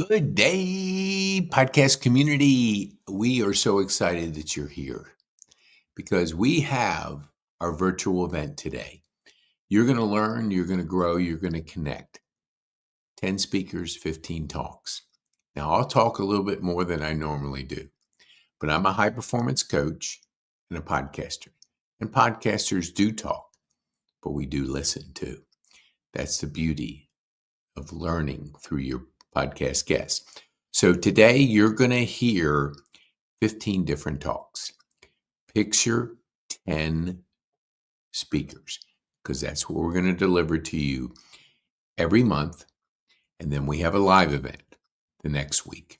Good day, podcast community. We are so excited that you're here because we have our virtual event today. You're going to learn, you're going to grow, you're going to connect. 10 speakers, 15 talks. Now, I'll talk a little bit more than I normally do, but I'm a high performance coach and a podcaster. And podcasters do talk, but we do listen too. That's the beauty of learning through your podcast guests. So today you're going to hear 15 different talks. Picture 10 speakers because that's what we're going to deliver to you every month. And then we have a live event the next week.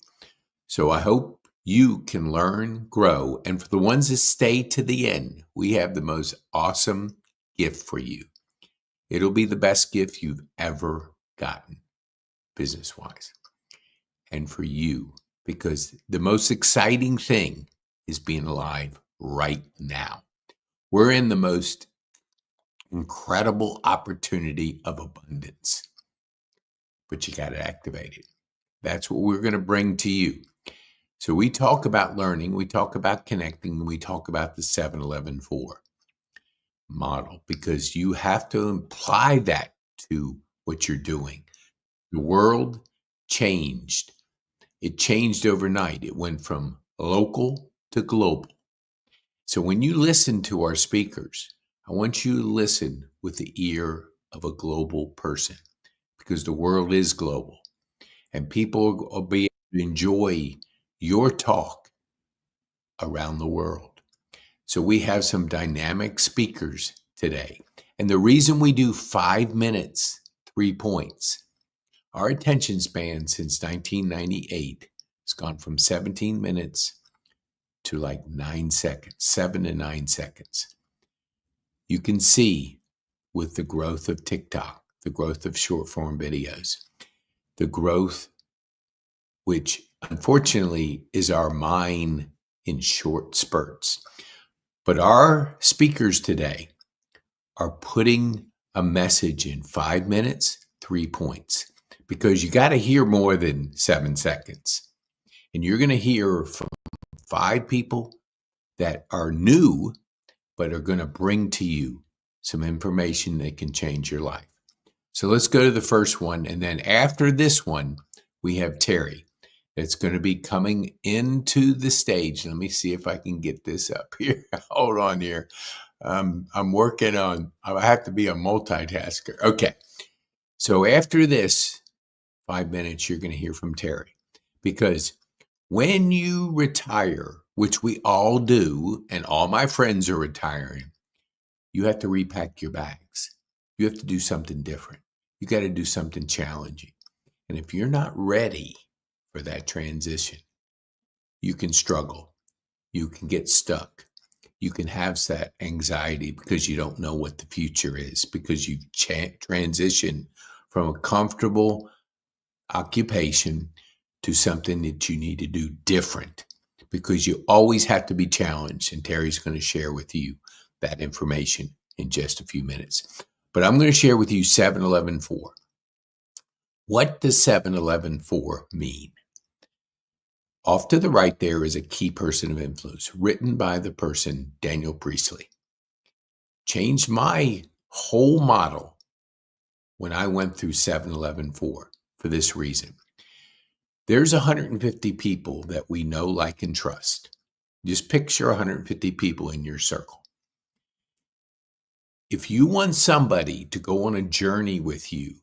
So I hope you can learn, grow. And for the ones that stay to the end, we have the most awesome gift for you. It'll be the best gift you've ever gotten business-wise. And for you, because the most exciting thing is being alive right now. We're in the most incredible opportunity of abundance, but you got to activate it. That's what we're going to bring to you. So we talk about learning, we talk about connecting, and we talk about the 7-11-4 model because you have to apply that to what you're doing. The world changed. It changed overnight. It went from local to global. So when you listen to our speakers, I want you to listen with the ear of a global person because the world is global and people will be able to enjoy your talk around the world. So we have some dynamic speakers today. And the reason we do 5 minutes, 3 points, our attention span since 1998 has gone from 17 minutes to like 9 seconds, 7 to 9 seconds. You can see with the growth of TikTok, the growth of short form videos, the growth, which unfortunately is our mind in short spurts. But our speakers today are putting a message in 5 minutes, 3 points, because you got to hear more than 7 seconds. And you're going to hear from 5 people that are new, but are going to bring to you some information that can change your life. So let's go to the first one. And then after this one, we have Terry that's going to be coming into the stage. Let me see if I can get this up here. Hold on here. I'm working on, I have to be a multitasker. Okay. So after this 5 minutes, you're going to hear from Terry because when you retire, which we all do, and all my friends are retiring, you have to repack your bags. You have to do something different. You got to do something challenging. And if you're not ready for that transition, you can struggle. You can get stuck. You can have that anxiety because you don't know what the future is, because you've transitioned from a comfortable occupation to something that you need to do different, because you always have to be challenged. And Terry's going to share with you that information in just a few minutes. But I'm going to share with you 7-11-4. What does 7-11-4 mean? Off to the right there is a key person of influence written by the person Daniel Priestley. Changed my whole model when I went through 7-11-4 for this reason. There's 150 people that we know, like, and trust. Just picture 150 people in your circle. If you want somebody to go on a journey with you,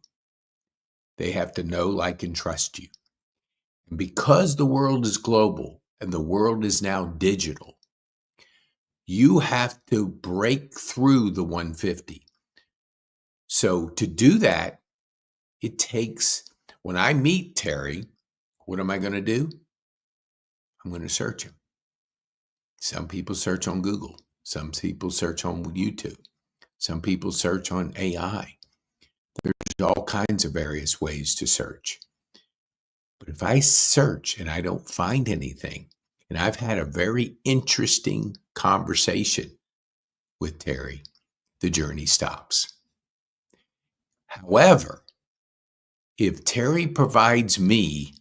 they have to know, like, and trust you. And because the world is global and the world is now digital, you have to break through the 150. So to do that, it takes, when I meet Terry, what am I going to do? I'm going to search him. Some people search on Google. Some people search on YouTube. Some people search on AI. There's all kinds of various ways to search. But if I search and I don't find anything, and I've had a very interesting conversation with Terry, the journey stops. However, if Terry provides me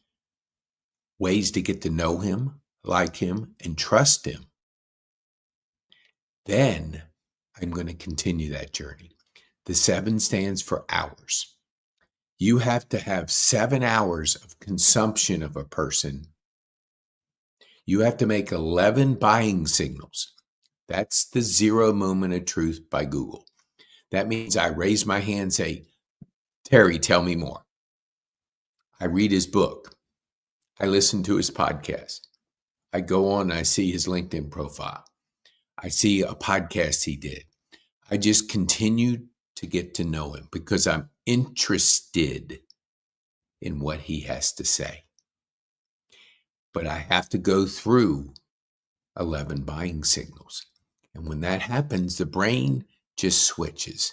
ways to get to know him, like him, and trust him, then I'm going to continue that journey. The 7 stands for hours. You have to have 7 hours of consumption of a person. You have to make 11 buying signals. That's the 0 moment of truth by Google. That means I raise my hand and say, Terry, tell me more. I read his book. I listen to his podcast. I go on and I see his LinkedIn profile. I see a podcast he did. I just continue to get to know him because I'm interested in what he has to say. But I have to go through 11 buying signals. And when that happens, the brain just switches.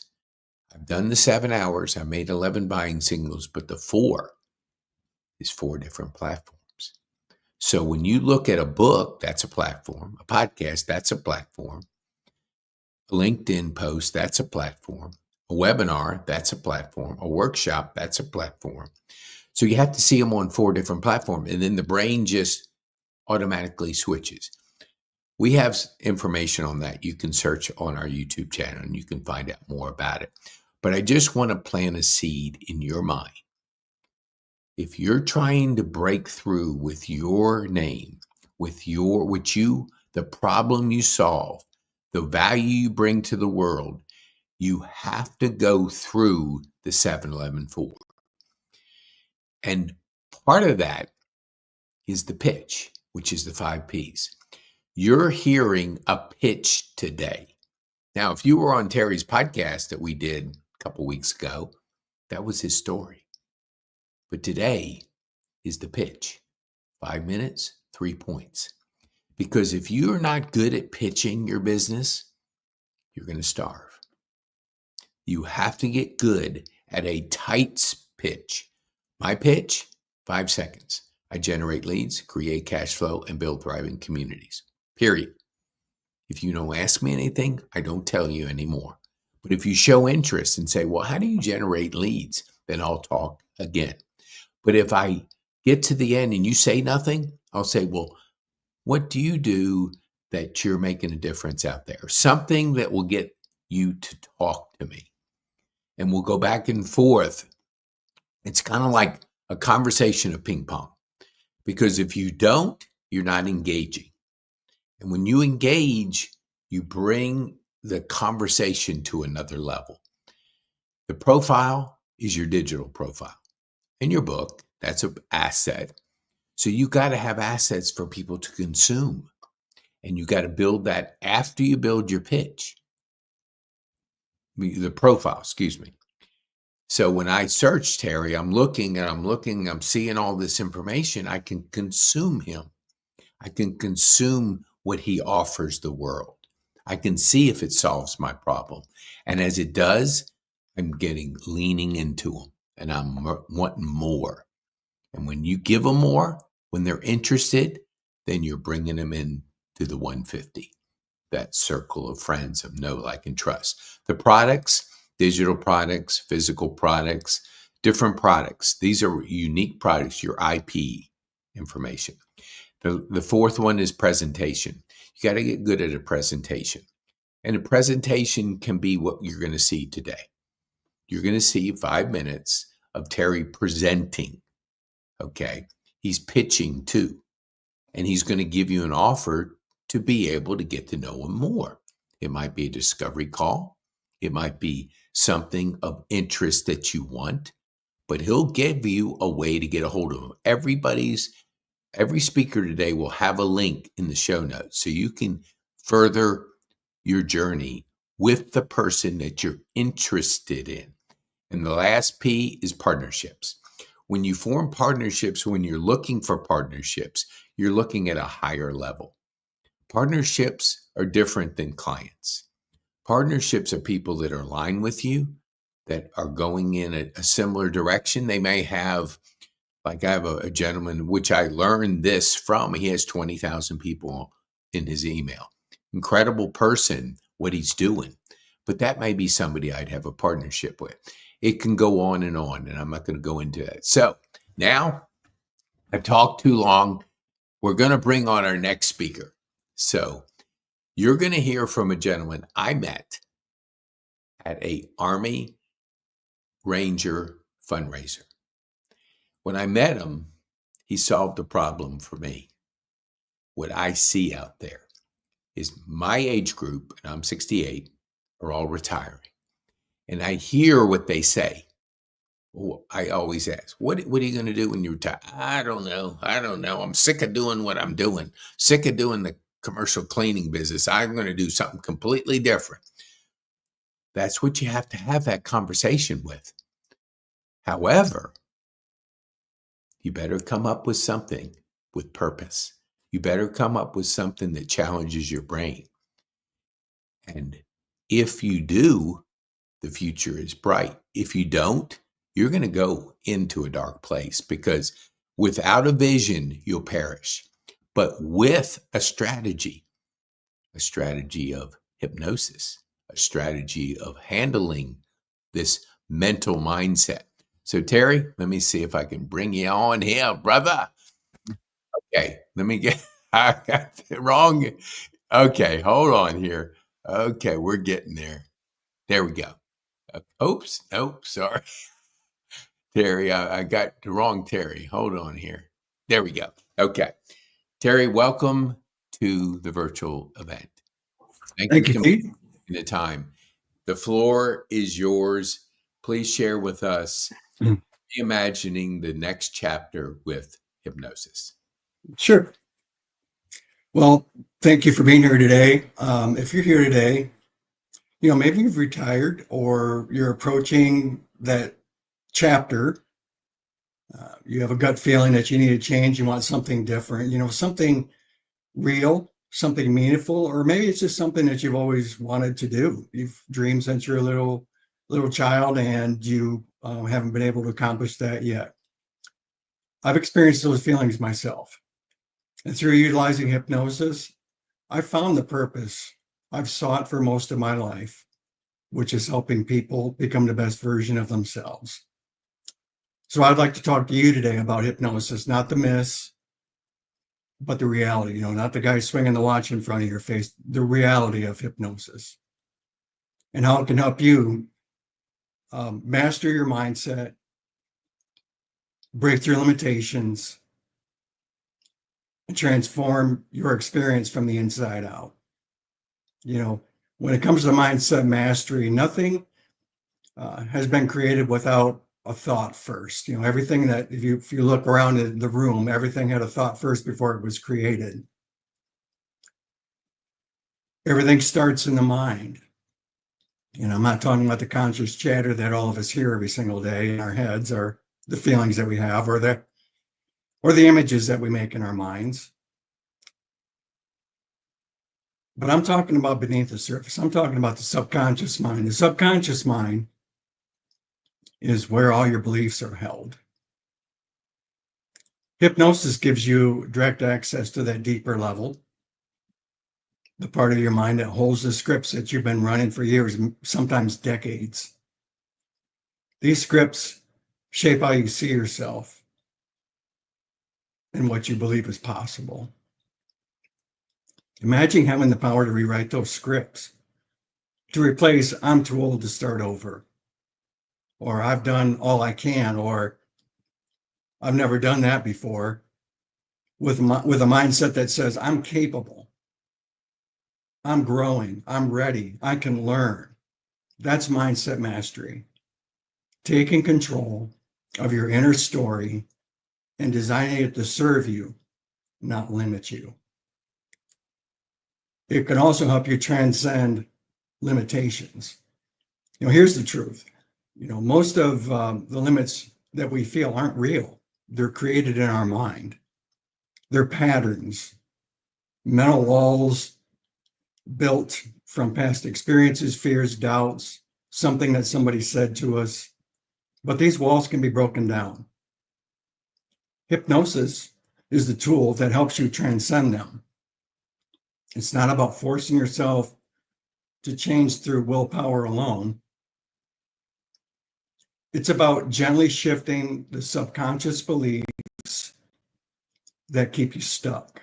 I've done the 7 hours. I made 11 buying signals, but the 4 is 4 different platforms. So when you look at a book, that's a platform. A podcast, that's a platform. A LinkedIn post, that's a platform. A webinar, that's a platform. A workshop, that's a platform. So you have to see them on 4 different platforms, and then the brain just automatically switches. We have information on that. You can search on our YouTube channel and you can find out more about it. But I just want to plant a seed in your mind. If you're trying to break through with your name, the problem you solve, the value you bring to the world, you have to go through the 7-11-4. And part of that is the pitch, which is the 5 Ps. You're hearing a pitch today. Now, if you were on Terry's podcast that we did a couple weeks ago, that was his story. But today is the pitch. 5 minutes, 3 points. Because if you're not good at pitching your business, you're going to starve. You have to get good at a tight pitch. My pitch, 5 seconds. I generate leads, create cash flow, and build thriving communities. Period. If you don't ask me anything, I don't tell you anymore. But if you show interest and say, well, how do you generate leads? Then I'll talk again. But if I get to the end and you say nothing, I'll say, well, what do you do that you're making a difference out there? Something that will get you to talk to me. And we'll go back and forth. It's kind of like a conversation of ping pong. Because if you don't, you're not engaging. And when you engage, you bring the conversation to another level. The profile is your digital profile. And your book, that's an asset. So you got to have assets for people to consume. And you got to build that after you build your pitch. The profile, excuse me. So when I search Terry, I'm seeing all this information. I can consume him. I can consume what he offers the world. I can see if it solves my problem. And as it does, I'm leaning into them and I'm wanting more. And when you give them more, when they're interested, then you're bringing them in to the 150, that circle of friends of know, like, and trust. The products, digital products, physical products, different products. These are unique products, your IP information. The 4th one is presentation. You got to get good at a presentation. And a presentation can be what you're going to see today. You're going to see 5 minutes of Terry presenting. Okay. He's pitching too. And he's going to give you an offer to be able to get to know him more. It might be a discovery call. It might be something of interest that you want, but he'll give you a way to get a hold of him. Every speaker today will have a link in the show notes so you can further your journey with the person that you're interested in. And the last P is partnerships. When you form partnerships, when you're looking for partnerships, you're looking at a higher level. Partnerships are different than clients. Partnerships are people that are aligned with you, that are going in a similar direction. They may have, like I have a gentleman, which I learned this from. He has 20,000 people in his email. Incredible person, what he's doing. But that may be somebody I'd have a partnership with. It can go on, and I'm not going to go into that. So now I've talked too long. We're going to bring on our next speaker. So you're going to hear from a gentleman I met at a Army Ranger fundraiser. When I met him, he solved a problem for me. What I see out there is my age group, and I'm 68, are all retiring. And I hear what they say. I always ask, what are you going to do when you retire? I don't know. I'm sick of doing what I'm doing, sick of doing the commercial cleaning business. I'm going to do something completely different. That's what you have to have that conversation with. However, you better come up with something with purpose. You better come up with something that challenges your brain. And if you do, the future is bright. If you don't, you're going to go into a dark place, because without a vision, you'll perish. But with a strategy of hypnosis, a strategy of handling this mental mindset. So Terry, let me see if I can bring you on here, brother. Okay, I got it wrong. Okay, hold on here. Okay, we're getting there. There we go. Oops, nope, sorry. Terry, I got the wrong Terry. Hold on here. There we go. Okay. Terry, welcome to the virtual event. Thank you, Pete. In the time. The floor is yours. Please share with us reimagining the next chapter with hypnosis. Sure. Well, thank you for being here today. If you're here today, maybe you've retired or you're approaching that chapter. You have a gut feeling that you need to change. You want something different, something real, something meaningful, or maybe it's just something that you've always wanted to do. You've dreamed since you're a little child, and you haven't been able to accomplish that yet. I've experienced those feelings myself. And through utilizing hypnosis, I found the purpose I've sought for most of my life, which is helping people become the best version of themselves. So I'd like to talk to you today about hypnosis, not the myths, but the reality, not the guy swinging the watch in front of your face, the reality of hypnosis and how it can help you master your mindset, break through limitations, and transform your experience from the inside out. When it comes to mindset mastery, nothing has been created without a thought first. Everything that if you look around in the room, everything had a thought first before it was created. Everything starts in the mind. I'm not talking about the conscious chatter that all of us hear every single day in our heads, or the feelings that we have, or the images that we make in our minds. But I'm talking about beneath the surface. I'm talking about the subconscious mind. The subconscious mind is where all your beliefs are held. Hypnosis gives you direct access to that deeper level, the part of your mind that holds the scripts that you've been running for years, sometimes decades. These scripts shape how you see yourself and what you believe is possible. Imagine having the power to rewrite those scripts, to replace "I'm too old to start over," or "I've done all I can," or "I've never done that before," with a mindset that says "I'm capable, I'm growing, I'm ready, I can learn." That's mindset mastery. Taking control of your inner story and designing it to serve you, not limit you. It can also help you transcend limitations. Here's the truth. Most of the limits that we feel aren't real. They're created in our mind. They're patterns, mental walls built from past experiences, fears, doubts, something that somebody said to us. But these walls can be broken down. Hypnosis is the tool that helps you transcend them. It's not about forcing yourself to change through willpower alone. It's about gently shifting the subconscious beliefs that keep you stuck.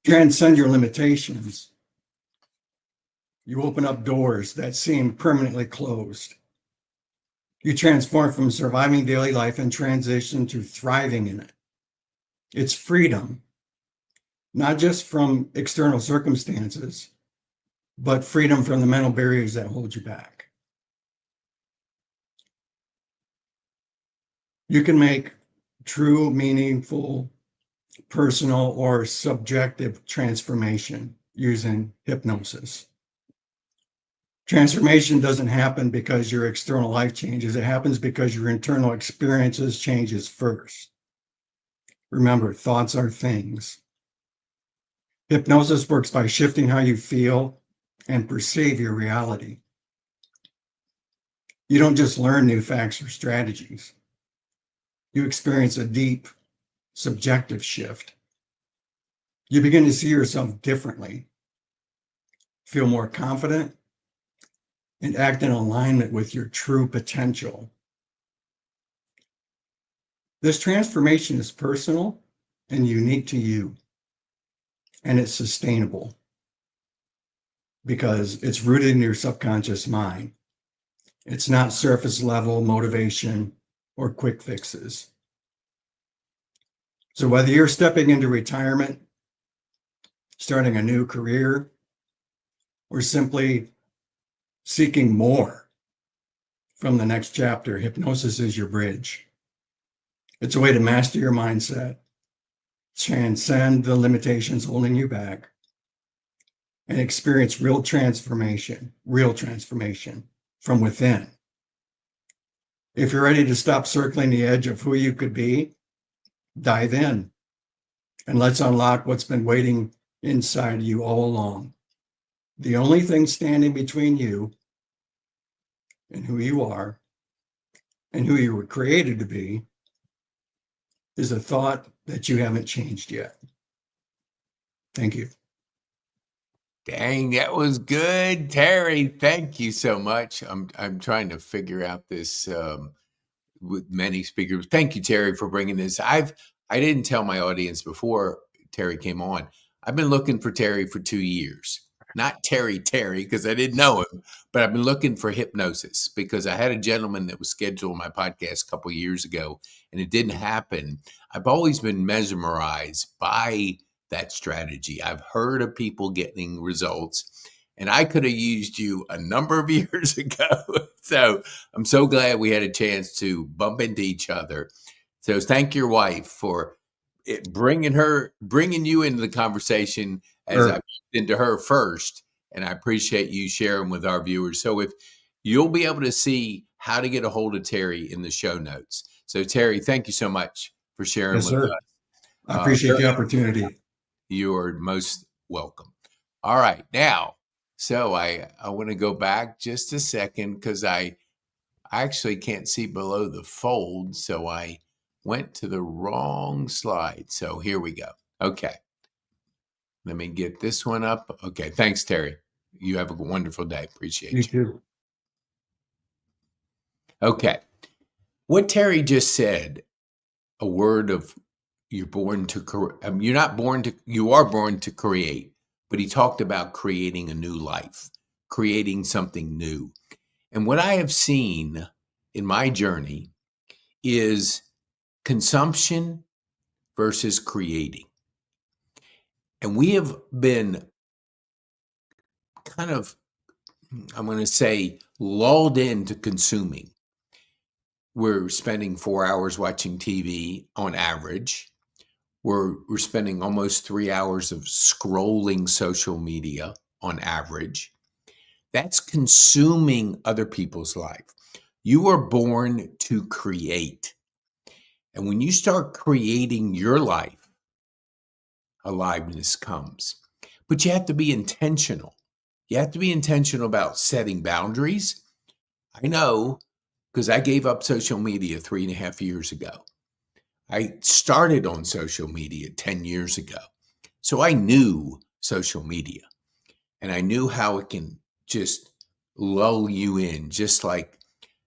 Transcend your limitations. You open up doors that seem permanently closed. You transform from surviving daily life and transition to thriving in it. It's freedom, not just from external circumstances, but freedom from the mental barriers that hold you back. You can make true, meaningful, personal, or subjective transformation using hypnosis. Transformation doesn't happen because your external life changes. It happens because your internal experiences changes first. Remember, thoughts are things. Hypnosis works by shifting how you feel and perceive your reality. You don't just learn new facts or strategies. You experience a deep, subjective shift. You begin to see yourself differently, feel more confident, and act in alignment with your true potential. This transformation is personal and unique to you, and it's sustainable because it's rooted in your subconscious mind. It's not surface level motivation or quick fixes. So whether you're stepping into retirement, starting a new career, or simply seeking more from the next chapter, hypnosis is your bridge. It's a way to master your mindset, transcend the limitations holding you back, and experience real transformation from within. If you're ready to stop circling the edge of who you could be, dive in and let's unlock what's been waiting inside you all along. The only thing standing between you and who you are and who you were created to be is a thought that you haven't changed yet. Thank you. Dang, that was good, Terry. Thank you so much. I'm trying to figure out this with many speakers. Thank you, Terry, for bringing this. I didn't tell my audience before Terry came on. I've been looking for Terry for 2 years. Not Terry, because I didn't know him, but I've been looking for hypnosis because I had a gentleman that was scheduled on my podcast a couple of years ago, and it didn't happen. I've always been mesmerized by that strategy. I've heard of people getting results, and I could have used you a number of years ago. So I'm so glad we had a chance to bump into each other. So thank your wife for bringing you into the conversation as I into her first, and I appreciate you sharing with our viewers. So if you'll be able to see how to get a hold of Terry in the show notes. So Terry, thank you so much for sharing Yes, with sir. us. I appreciate the opportunity. You're most welcome. All right, now, so I want to go back just a second because I actually can't see below the fold, so I went to the wrong slide. So here we go. Okay. Let me get this one up. Okay. Thanks, Terry. You have a wonderful day. Appreciate you. You too. Okay. What Terry just said, a word of you're born to, you're not born to, you are born to create, but he talked about creating a new life, creating something new. And what I have seen in my journey is consumption versus creating. And we have been kind of, I'm going to say, lulled into consuming. We're spending 4 hours watching TV on average. We're spending almost 3 hours of scrolling social media on average. That's consuming other people's life. You are born to create. And when you start creating your life, aliveness comes. But you have to be intentional. You have to be intentional about setting boundaries. I know because I gave up social media 3.5 years ago. I started on social media 10 years ago. So I knew social media and I knew how it can just lull you in, just like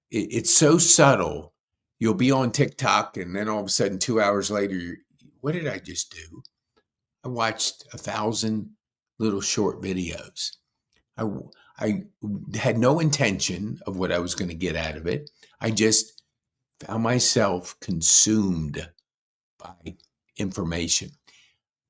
it's so subtle You'll be on TikTok, and then all of a sudden, 2 hours later, what did I just do? I watched 1,000 little short videos. I had no intention of what I was going to get out of it. I just found myself consumed by information.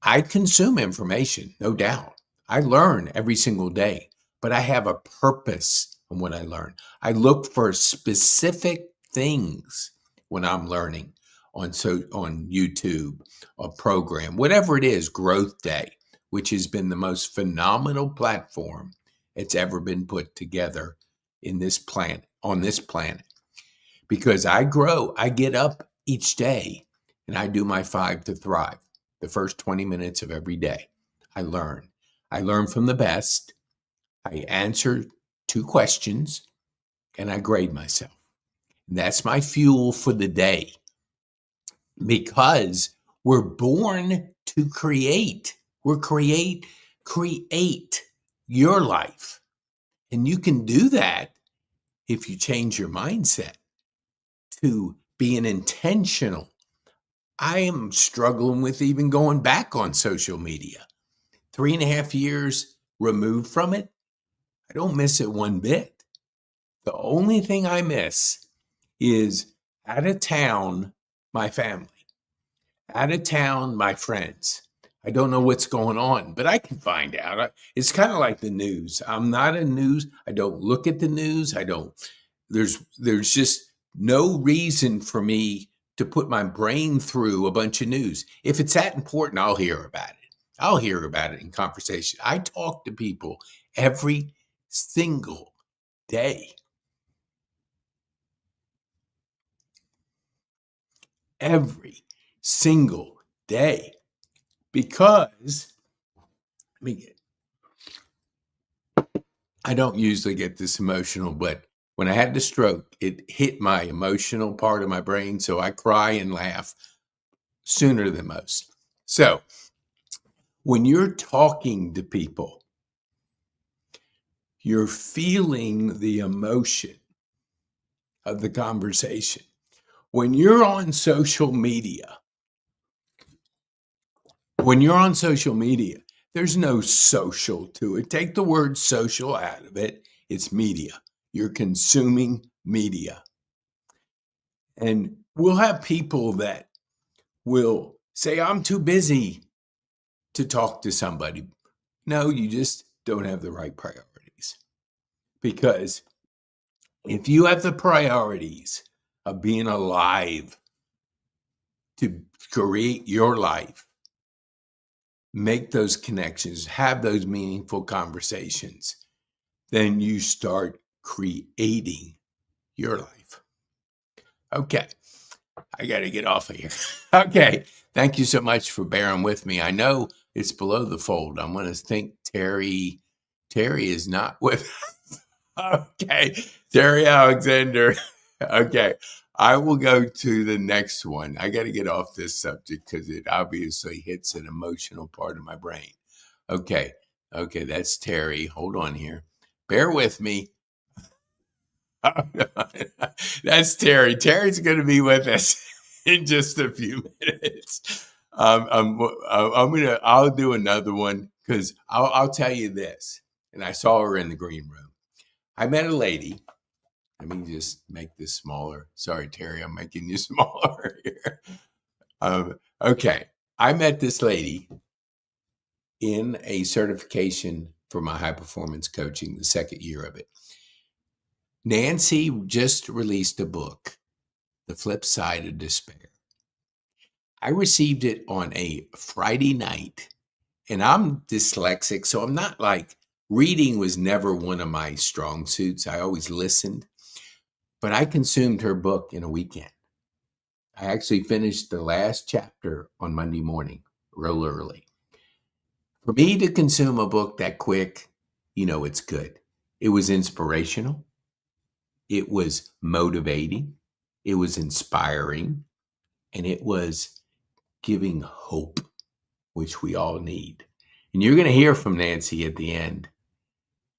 I consume information, no doubt. I learn every single day, but I have a purpose in what I learn. I look for specific things when I'm learning on YouTube, a program, whatever it is, Growth Day, which has been the most phenomenal platform it's ever been put together on this planet. Because I grow, I get up each day and I do my 5 to Thrive. The first 20 minutes of every day, I learn. I learn from the best. I answer 2 questions and I grade myself. And that's my fuel for the day, because we're born to create. Create your life. And you can do that if you change your mindset to being intentional. I am struggling with even going back on social media. 3.5 years removed from it, I don't miss it one bit. The only thing I miss is out of town, my family, out of town, my friends. I don't know what's going on, but I can find out. It's kind of like the news. I'm not a news. I don't look at the news. There's just no reason for me to put my brain through a bunch of news. If it's that important, I'll hear about it. I'll hear about it in conversation. I talk to people every single day. Every single day. Because I don't usually get this emotional, but when I had the stroke, it hit my emotional part of my brain. So I cry and laugh sooner than most. So when you're talking to people, you're feeling the emotion of the conversation. When you're on social media, there's no social to it. Take the word social out of it. It's media. You're consuming media. And we'll have people that will say, I'm too busy to talk to somebody. No, you just don't have the right priorities. Because if you have the priorities of being alive to create your life, make those connections, have those meaningful conversations, then you start creating your life. Okay, I got to get off of here. Okay, thank you so much for bearing with me. I know it's below the fold. I'm going to think Terry is not with Okay, Terry Alexander. Okay, I will go to the next one. I got to get off this subject because it obviously hits an emotional part of my brain. Okay, that's Terry. Hold on here. Bear with me. That's Terry. Terry's going to be with us in just a few minutes. I'll do another one because I'll tell you this. And I saw her in the green room. I met a lady. Let me just make this smaller. Sorry, Terry, I'm making you smaller here. Okay. I met this lady in a certification for my high performance coaching, the second year of it. Nancy just released a book, The Flip Side of Despair. I received it on a Friday night, and I'm dyslexic, so I'm not like, reading was never one of my strong suits. I always listened, but I consumed her book in a weekend. I actually finished the last chapter on Monday morning, real early. For me to consume a book that quick, it's good. It was inspirational. It was motivating. It was inspiring. And it was giving hope, which we all need. And you're going to hear from Nancy at the end.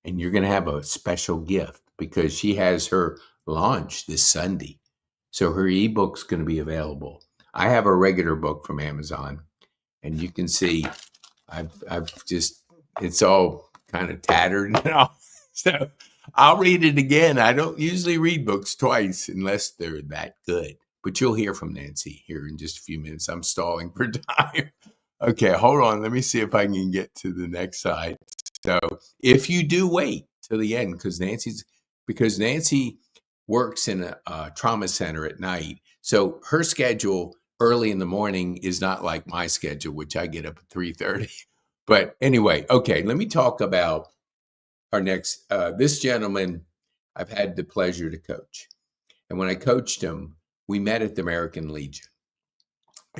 And you're going to have a special gift because she has her launch this Sunday. So her ebook's going to be available. I have a regular book from Amazon, and you can see I've just, it's all kind of tattered now. So I'll read it again. I don't usually read books twice unless they're that good. But you'll hear from Nancy here in just a few minutes. I'm stalling for time. Okay, hold on. Let me see if I can get to the next slide. So if you do wait till the end, because Nancy works in a trauma center at night. So her schedule early in the morning is not like my schedule, which I get up at 3:30. But anyway, okay, let me talk about our next, this gentleman I've had the pleasure to coach. And when I coached him, we met at the American Legion.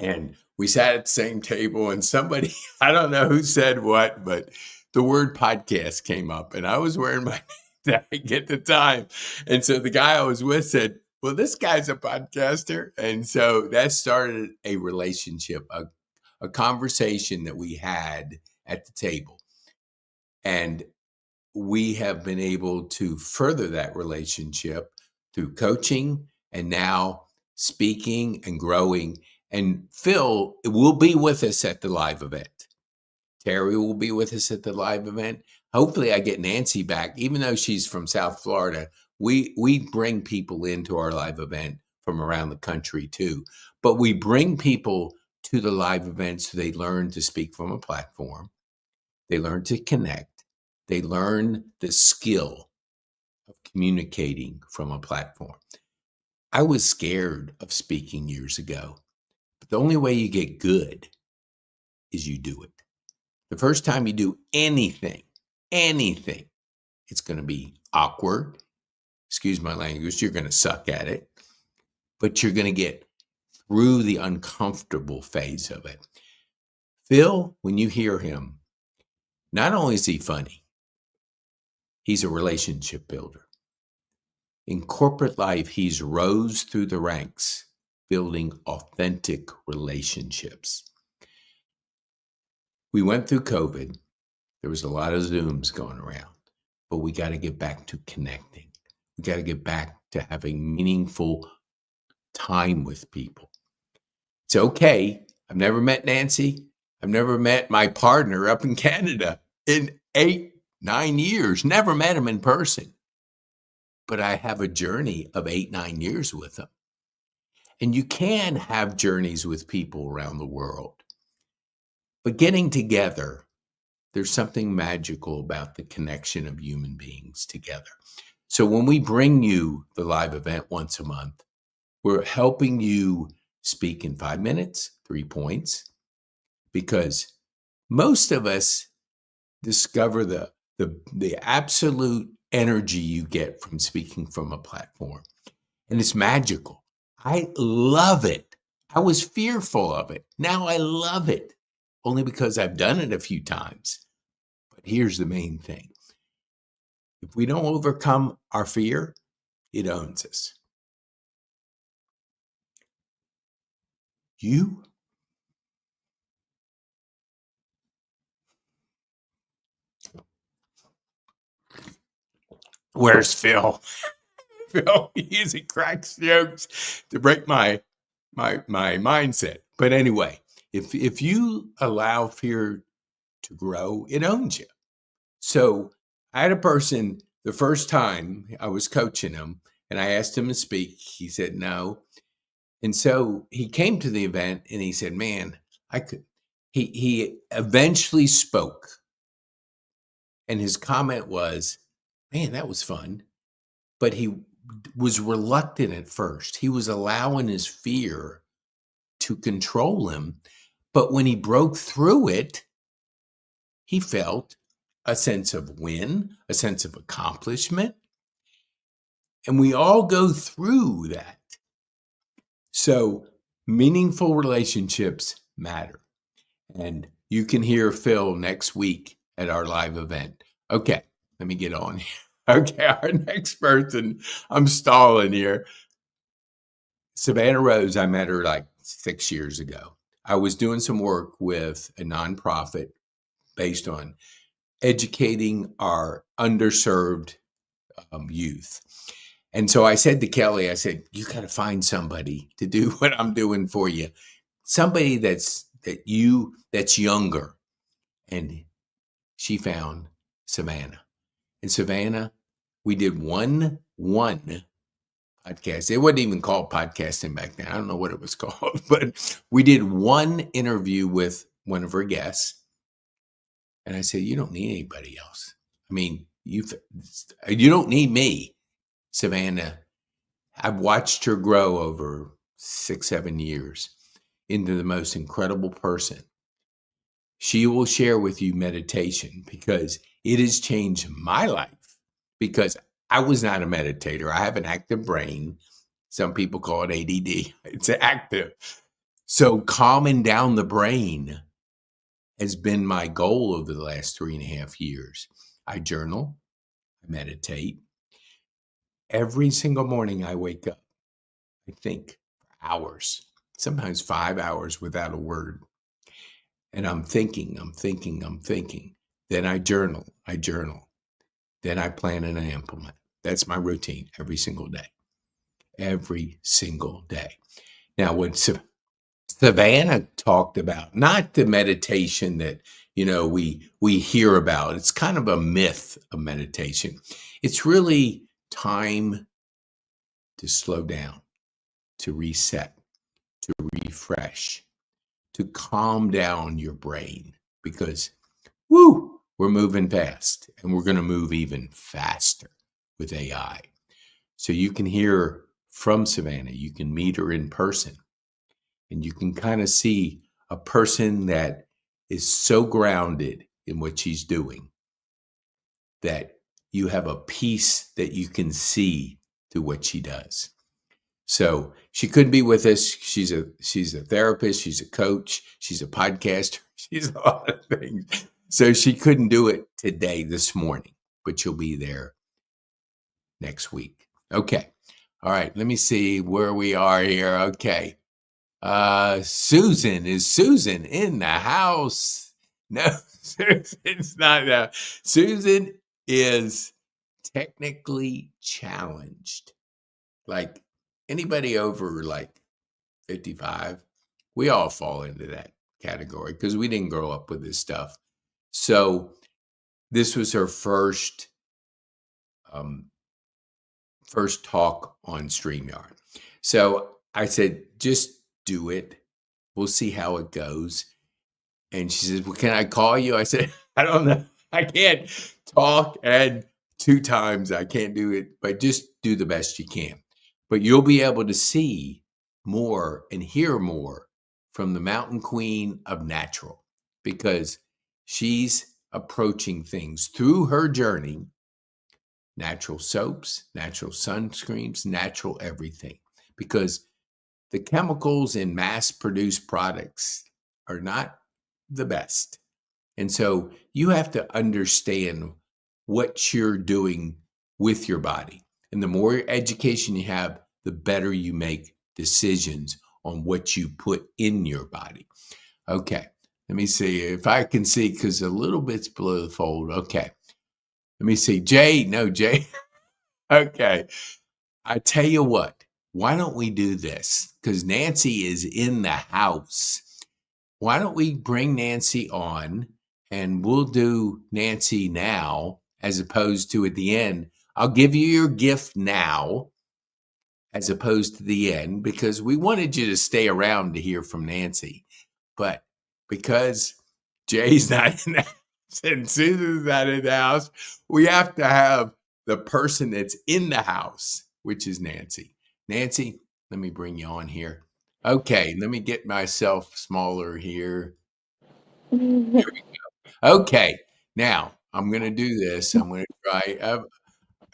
And we sat at the same table, and somebody, I don't know who said what, but the word podcast came up, and I was wearing my tag at the time. And so the guy I was with said, well, this guy's a podcaster. And so that started a relationship, a conversation that we had at the table. And we have been able to further that relationship through coaching and now speaking and growing. And Phil will be with us at the live event. Terry will be with us at the live event. Hopefully I get Nancy back, even though she's from South Florida. We bring people into our live event from around the country too. But we bring people to the live event so they learn to speak from a platform. They learn to connect. They learn the skill of communicating from a platform. I was scared of speaking years ago, but the only way you get good is you do it. The first time you do anything, it's going to be awkward. Excuse my language. You're going to suck at it, but you're going to get through the uncomfortable phase of it. Phil, when you hear him, not only is he funny, he's a relationship builder. In corporate life, he's rose through the ranks, building authentic relationships. We went through COVID. There was a lot of Zooms going around, but we got to get back to connecting. We got to get back to having meaningful time with people. It's okay. I've never met Nancy. I've never met my partner up in Canada in 8-9 years. Never met him in person. But I have a journey of 8-9 years with him. And you can have journeys with people around the world. But getting together, there's something magical about the connection of human beings together. So when we bring you the live event once a month, we're helping you speak in 5 minutes, 3 points, because most of us discover the absolute energy you get from speaking from a platform. And it's magical. I love it. I was fearful of it. Now I love it, only because I've done it a few times. But here's the main thing. If we don't overcome our fear, it owns us. Where's Phil? Phil usually cracks jokes to break my mindset. But anyway, if you allow fear to grow, it owns you. So I had a person, the first time I was coaching him and I asked him to speak, he said no. And so he came to the event and he said, man, he eventually spoke. And his comment was, man, that was fun. But he was reluctant at first. He was allowing his fear to control him. But when he broke through it, he felt a sense of win, a sense of accomplishment. And we all go through that. So meaningful relationships matter. And you can hear Phil next week at our live event. Okay, let me get on here. Okay, our next person, I'm stalling here. Savannah Rose, I met her like 6 years ago. I was doing some work with a nonprofit based on educating our underserved youth. And so I said to Kelly, I said, you got to find somebody to do what I'm doing for you. Somebody that's younger. And she found Savannah. And Savannah, we did one podcast. It wasn't even called podcasting back then. I don't know what it was called, but we did one interview with one of her guests. And I said, you don't need anybody else. I mean, you don't need me, Savannah. I've watched her grow over 6-7 years into the most incredible person. She will share with you meditation because it has changed my life, because I was not a meditator. I have an active brain. Some people call it ADD. It's active. So calming down the brain has been my goal over the last 3.5 years. I journal, I meditate. Every single morning I wake up, I think for hours, sometimes 5 hours without a word. And I'm thinking. Then I journal. Then I plan and I implement. That's my routine every single day. Every single day. Now, when Savannah talked about, not the meditation that, we hear about, it's kind of a myth of meditation. It's really time to slow down, to reset, to refresh, to calm down your brain, because we're moving fast, and we're going to move even faster with AI. So you can hear from Savannah, you can meet her in person, and you can kind of see a person that is so grounded in what she's doing that you have a piece that you can see through what she does. So she couldn't be with us. She's a therapist. She's a coach. She's a podcaster. She's a lot of things. So she couldn't do it today, this morning, but she'll be there next week. Okay. All right. Let me see where we are here. Okay. Susan, is Susan in the house? No, Susan's not there. Susan is technically challenged. Like anybody over like 55, we all fall into that category because we didn't grow up with this stuff. So this was her first talk on StreamYard. So I said, just do it. We'll see how it goes. And she says, well, can I call you? I said, I don't know. I can't talk, and 2 times I can't do it, but just do the best you can. But you'll be able to see more and hear more from the Mountain Queen of Natural, because she's approaching things through her journey. Natural soaps, natural sunscreens, natural everything. Because the chemicals in mass-produced products are not the best. And so you have to understand what you're doing with your body. And the more education you have, the better you make decisions on what you put in your body. Okay, let me see if I can see, because a little bit's below the fold. Okay, let me see. Jay. Okay, I tell you what, why don't we do this? Because Nancy is in the house. Why don't we bring Nancy on, and we'll do Nancy now as opposed to at the end. I'll give you your gift now as opposed to the end, because we wanted you to stay around to hear from Nancy. But because Jay's not in the house and Susan's not in the house, we have to have the person that's in the house, which is Nancy. Nancy, let me bring you on here. Okay, let me get myself smaller here. Here we go. Okay, now I'm going to do this. I'm going to try.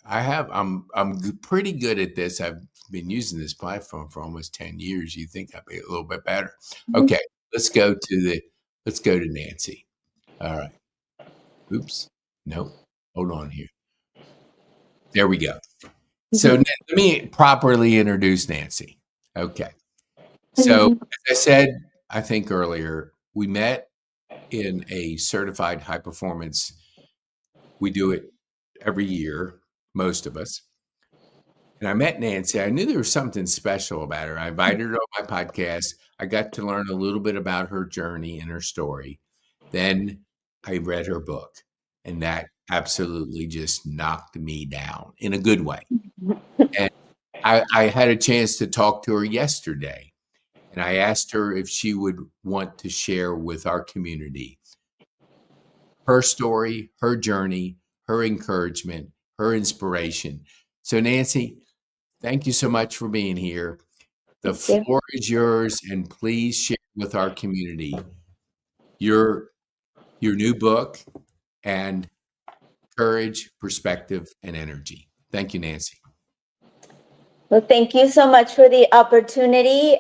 I'm pretty good at this. I've been using this platform for almost 10 years. You think I'd be a little bit better. Okay, let's go to Nancy. All right. Oops. Nope. Hold on here. There we go. So let me properly introduce Nancy. Okay. So as I said, I think earlier, we met in a certified high performance. We do it every year, most of us. And I met Nancy. I knew there was something special about her. I invited her on my podcast. I got to learn a little bit about her journey and her story. Then I read her book, and that absolutely just knocked me down in a good way. And I had a chance to talk to her yesterday, and I asked her if she would want to share with our community her story, her journey, her encouragement, her inspiration. So, Nancy, thank you so much for being here. The Thank you. floor is yours, and please share with our community your new book and courage, perspective, and energy. Thank you, Nancy. Well, thank you so much for the opportunity.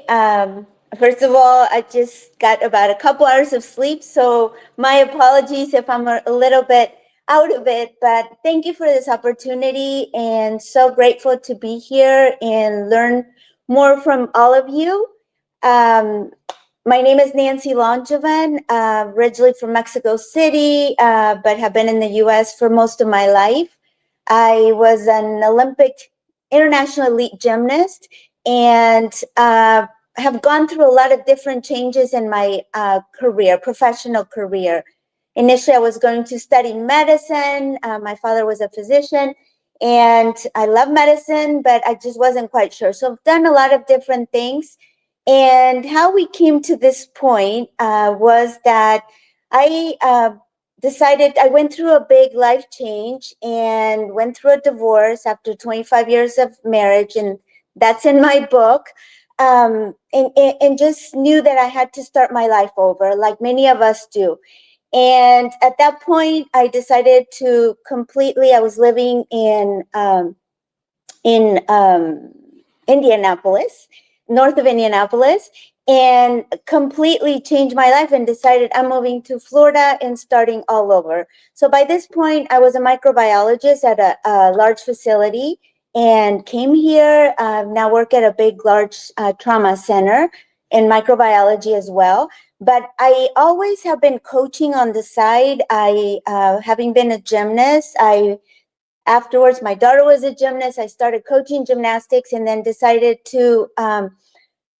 First of all, I just got about a couple hours of sleep, so my apologies if I'm a little bit out of it, but thank you for this opportunity, and so grateful to be here and learn more from all of you. My name is Nancy Longevan, originally from Mexico City, but have been in the US for most of my life. I was an Olympic international elite gymnast and have gone through a lot of different changes in my career, professional career. Initially, I was going to study medicine. My father was a physician, and I love medicine, but I just wasn't quite sure. So I've done a lot of different things. And how we came to this point was that I decided I went through a big life change and went through a divorce after 25 years of marriage, and that's in my book. And just knew that I had to start my life over, like many of us do. And at that point, I decided to completely. I was living in Indianapolis, north of Indianapolis, and completely changed my life and decided I'm moving to Florida and starting all over. So by this point, I was a microbiologist at a large facility and came here. Now work at a big, large trauma center in microbiology as well. But I always have been coaching on the side. Having been a gymnast, afterwards, my daughter was a gymnast. I started coaching gymnastics and then decided to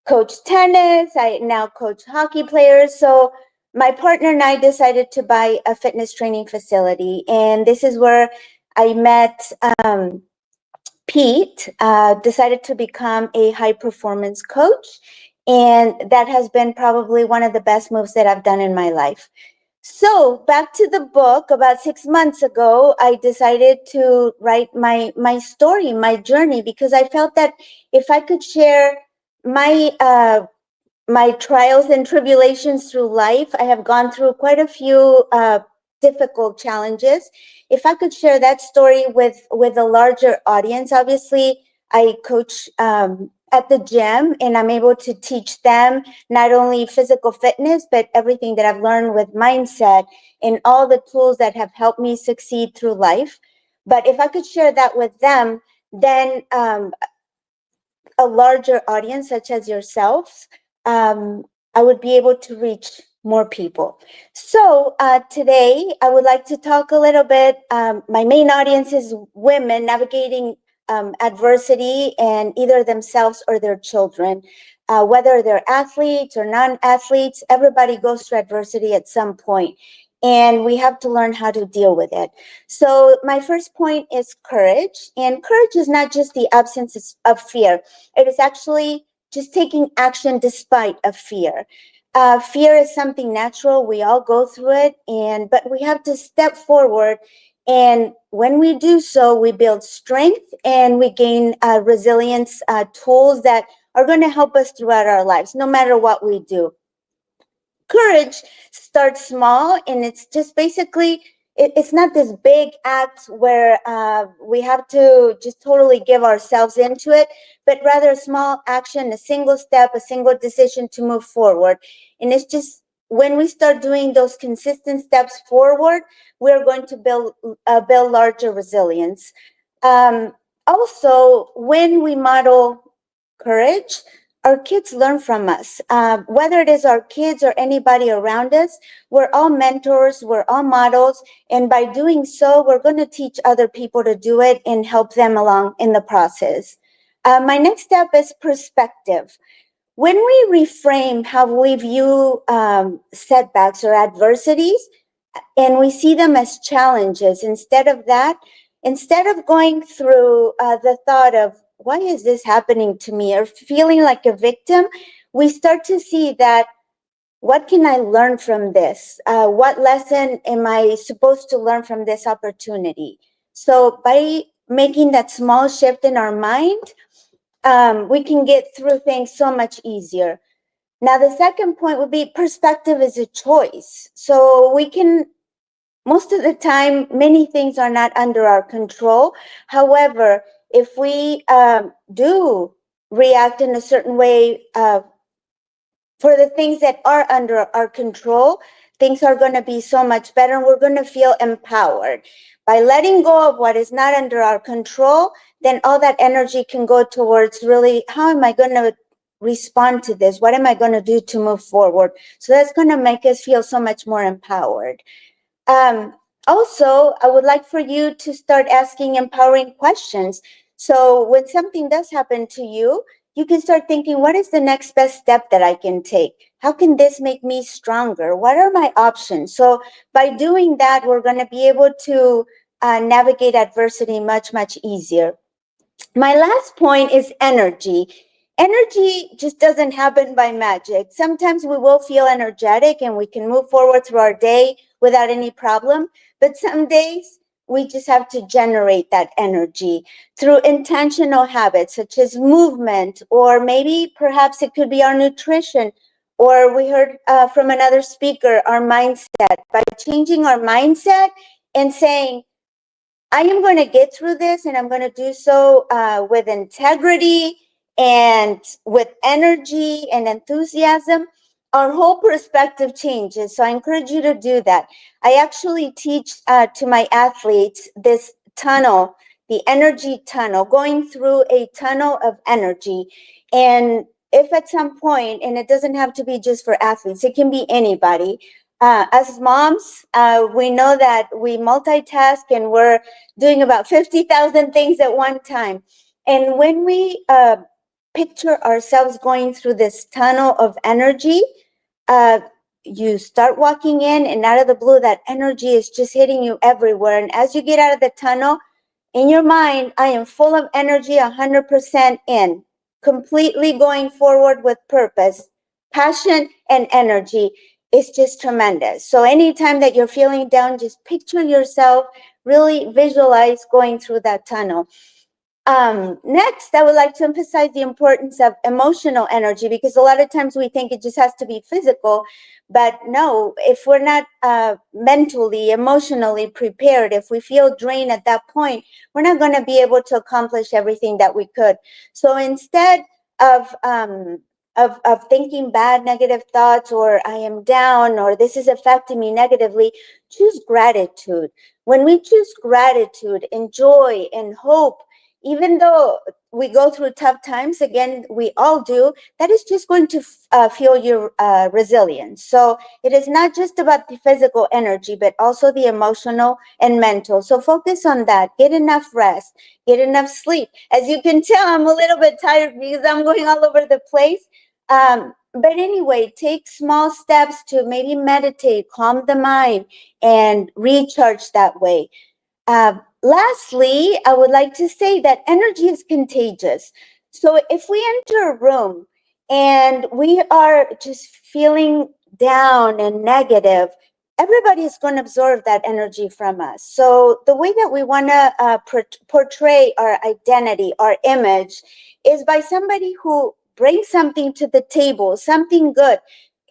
coach tennis. I now coach hockey players. So my partner and I decided to buy a fitness training facility. And this is where I met Pete, decided to become a high performance coach. And that has been probably one of the best moves that I've done in my life. So back to the book, about 6 months ago, I decided to write my story, my journey, because I felt that if I could share my trials and tribulations through life, I have gone through quite a few difficult challenges. If I could share that story with a larger audience, obviously I coach at the gym, and I'm able to teach them not only physical fitness, but everything that I've learned with mindset and all the tools that have helped me succeed through life. But if I could share that with them, then a larger audience, such as yourselves, I would be able to reach more people. So today, I would like to talk a little bit. My main audience is women navigating adversity and either themselves or their children. Whether they're athletes or non-athletes, everybody goes through adversity at some point, and we have to learn how to deal with it. So my first point is courage, and courage is not just the absence of fear. It is actually just taking action despite of fear. Fear is something natural. We all go through it, but we have to step forward. And when we do so, we build strength and we gain resilience tools that are going to help us throughout our lives, no matter what we do. Courage starts small, and it's just basically, it's not this big act where we have to just totally give ourselves into it, but rather a small action, a single step, a single decision to move forward. And it's just when we start doing those consistent steps forward, we're going to build larger resilience. Also, when we model courage, our kids learn from us. Whether it is our kids or anybody around us, we're all mentors, we're all models. And by doing so, we're going to teach other people to do it and help them along in the process. My next step is perspective. When we reframe how we view setbacks or adversities, and we see them as challenges, instead of going through the thought of, why is this happening to me, or feeling like a victim, we start to see that, what can I learn from this? What lesson am I supposed to learn from this opportunity? So by making that small shift in our mind, we can get through things so much easier. Now, the second point would be, perspective is a choice. So we can, most of the time, many things are not under our control. However, if we do react in a certain way for the things that are under our control, things are going to be so much better, and we're going to feel empowered. By letting go of what is not under our control, then all that energy can go towards, really, how am I going to respond to this? What am I going to do to move forward? So that's going to make us feel so much more empowered. Also, I would like for you to start asking empowering questions. So when something does happen to you, you can start thinking, what is the next best step that I can take? How can this make me stronger? What are my options? So by doing that, we're going to be able to navigate adversity much, much easier. My last point is energy. Energy just doesn't happen by magic. Sometimes we will feel energetic and we can move forward through our day without any problem. But some days we just have to generate that energy through intentional habits such as movement, or maybe perhaps it could be our nutrition, or we heard from another speaker, our mindset. By changing our mindset and saying, I am going to get through this, and I'm going to do so with integrity and with energy and enthusiasm, our whole perspective changes. So I encourage you to do that. I actually teach to my athletes this tunnel, the energy tunnel, going through a tunnel of energy. And if at some point, and it doesn't have to be just for athletes, it can be anybody. As moms, we know that we multitask and we're doing about 50,000 things at one time. And when we picture ourselves going through this tunnel of energy, you start walking in, and out of the blue, that energy is just hitting you everywhere. And as you get out of the tunnel, in your mind, I am full of energy, 100% in, completely going forward with purpose, passion, and energy. It's just tremendous. So anytime that you're feeling down, just picture yourself, really visualize going through that tunnel. Next, I would like to emphasize the importance of emotional energy, because a lot of times we think it just has to be physical, but no, if we're not mentally, emotionally prepared, if we feel drained at that point, we're not going to be able to accomplish everything that we could. So instead of thinking bad, negative thoughts, or I am down, or this is affecting me negatively, choose gratitude. When we choose gratitude and joy and hope, even though we go through tough times, again, we all do, that is just going to fuel your resilience. So it is not just about the physical energy, but also the emotional and mental. So focus on that. Get enough rest, get enough sleep. As you can tell, I'm a little bit tired because I'm going all over the place. But anyway, take small steps to maybe meditate, calm the mind, and recharge that way. Lastly, I would like to say that energy is contagious. So if we enter a room and we are just feeling down and negative, everybody is going to absorb that energy from us. So the way that we want to portray our identity, our image, is by somebody who brings something to the table, something good.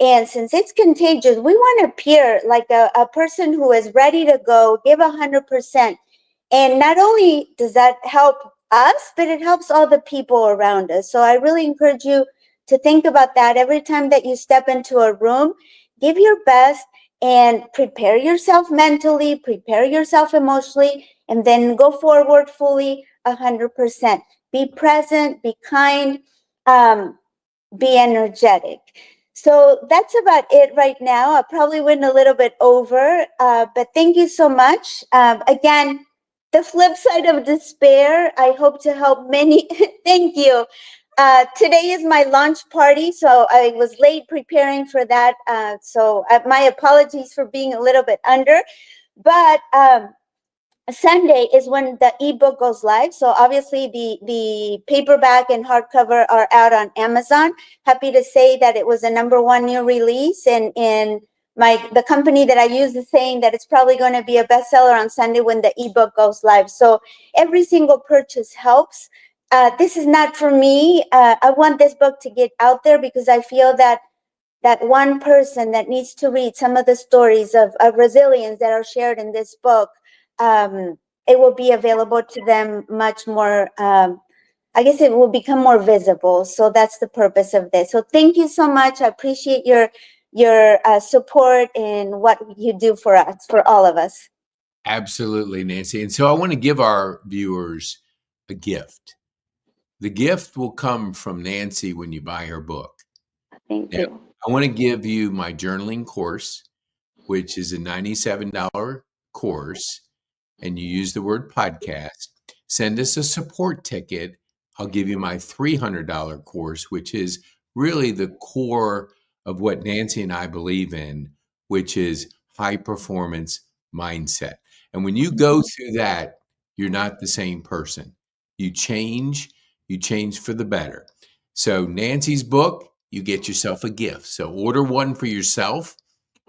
And since it's contagious, we want to appear like a person who is ready to go, give 100%. And not only does that help us, but it helps all the people around us. So I really encourage you to think about that every time that you step into a room. Give your best and prepare yourself mentally, prepare yourself emotionally, and then go forward fully 100%. Be present, be kind, be energetic. So that's about it right now. I probably went a little bit over, but thank you so much. Again, The flip side of despair. I hope to help many. Thank you. Today is my launch party, so I was late preparing for that. So my apologies for being a little bit under, but Sunday is when the ebook goes live. So obviously the paperback and hardcover are out on Amazon. Happy to say that it was a #1 new release, and in the company that I use is saying that it's probably going to be a bestseller on Sunday when the ebook goes live. So every single purchase helps. This is not for me. I want this book to get out there because I feel that one person that needs to read some of the stories of resilience that are shared in this book, it will be available to them much more. I guess it will become more visible. So that's the purpose of this. So thank you so much. I appreciate your support and what you do for us, for all of us. Absolutely, Nancy. And so I want to give our viewers a gift. The gift will come from Nancy when you buy her book. Thank Now, you. I want to give you my journaling course, which is a $97 course, and you use the word podcast. Send us a support ticket. I'll give you my $300 course, which is really the core of what Nancy and I believe in, which is high performance mindset. And when you go through that, you're not the same person. You change for the better. So Nancy's book, you get yourself a gift. So order one for yourself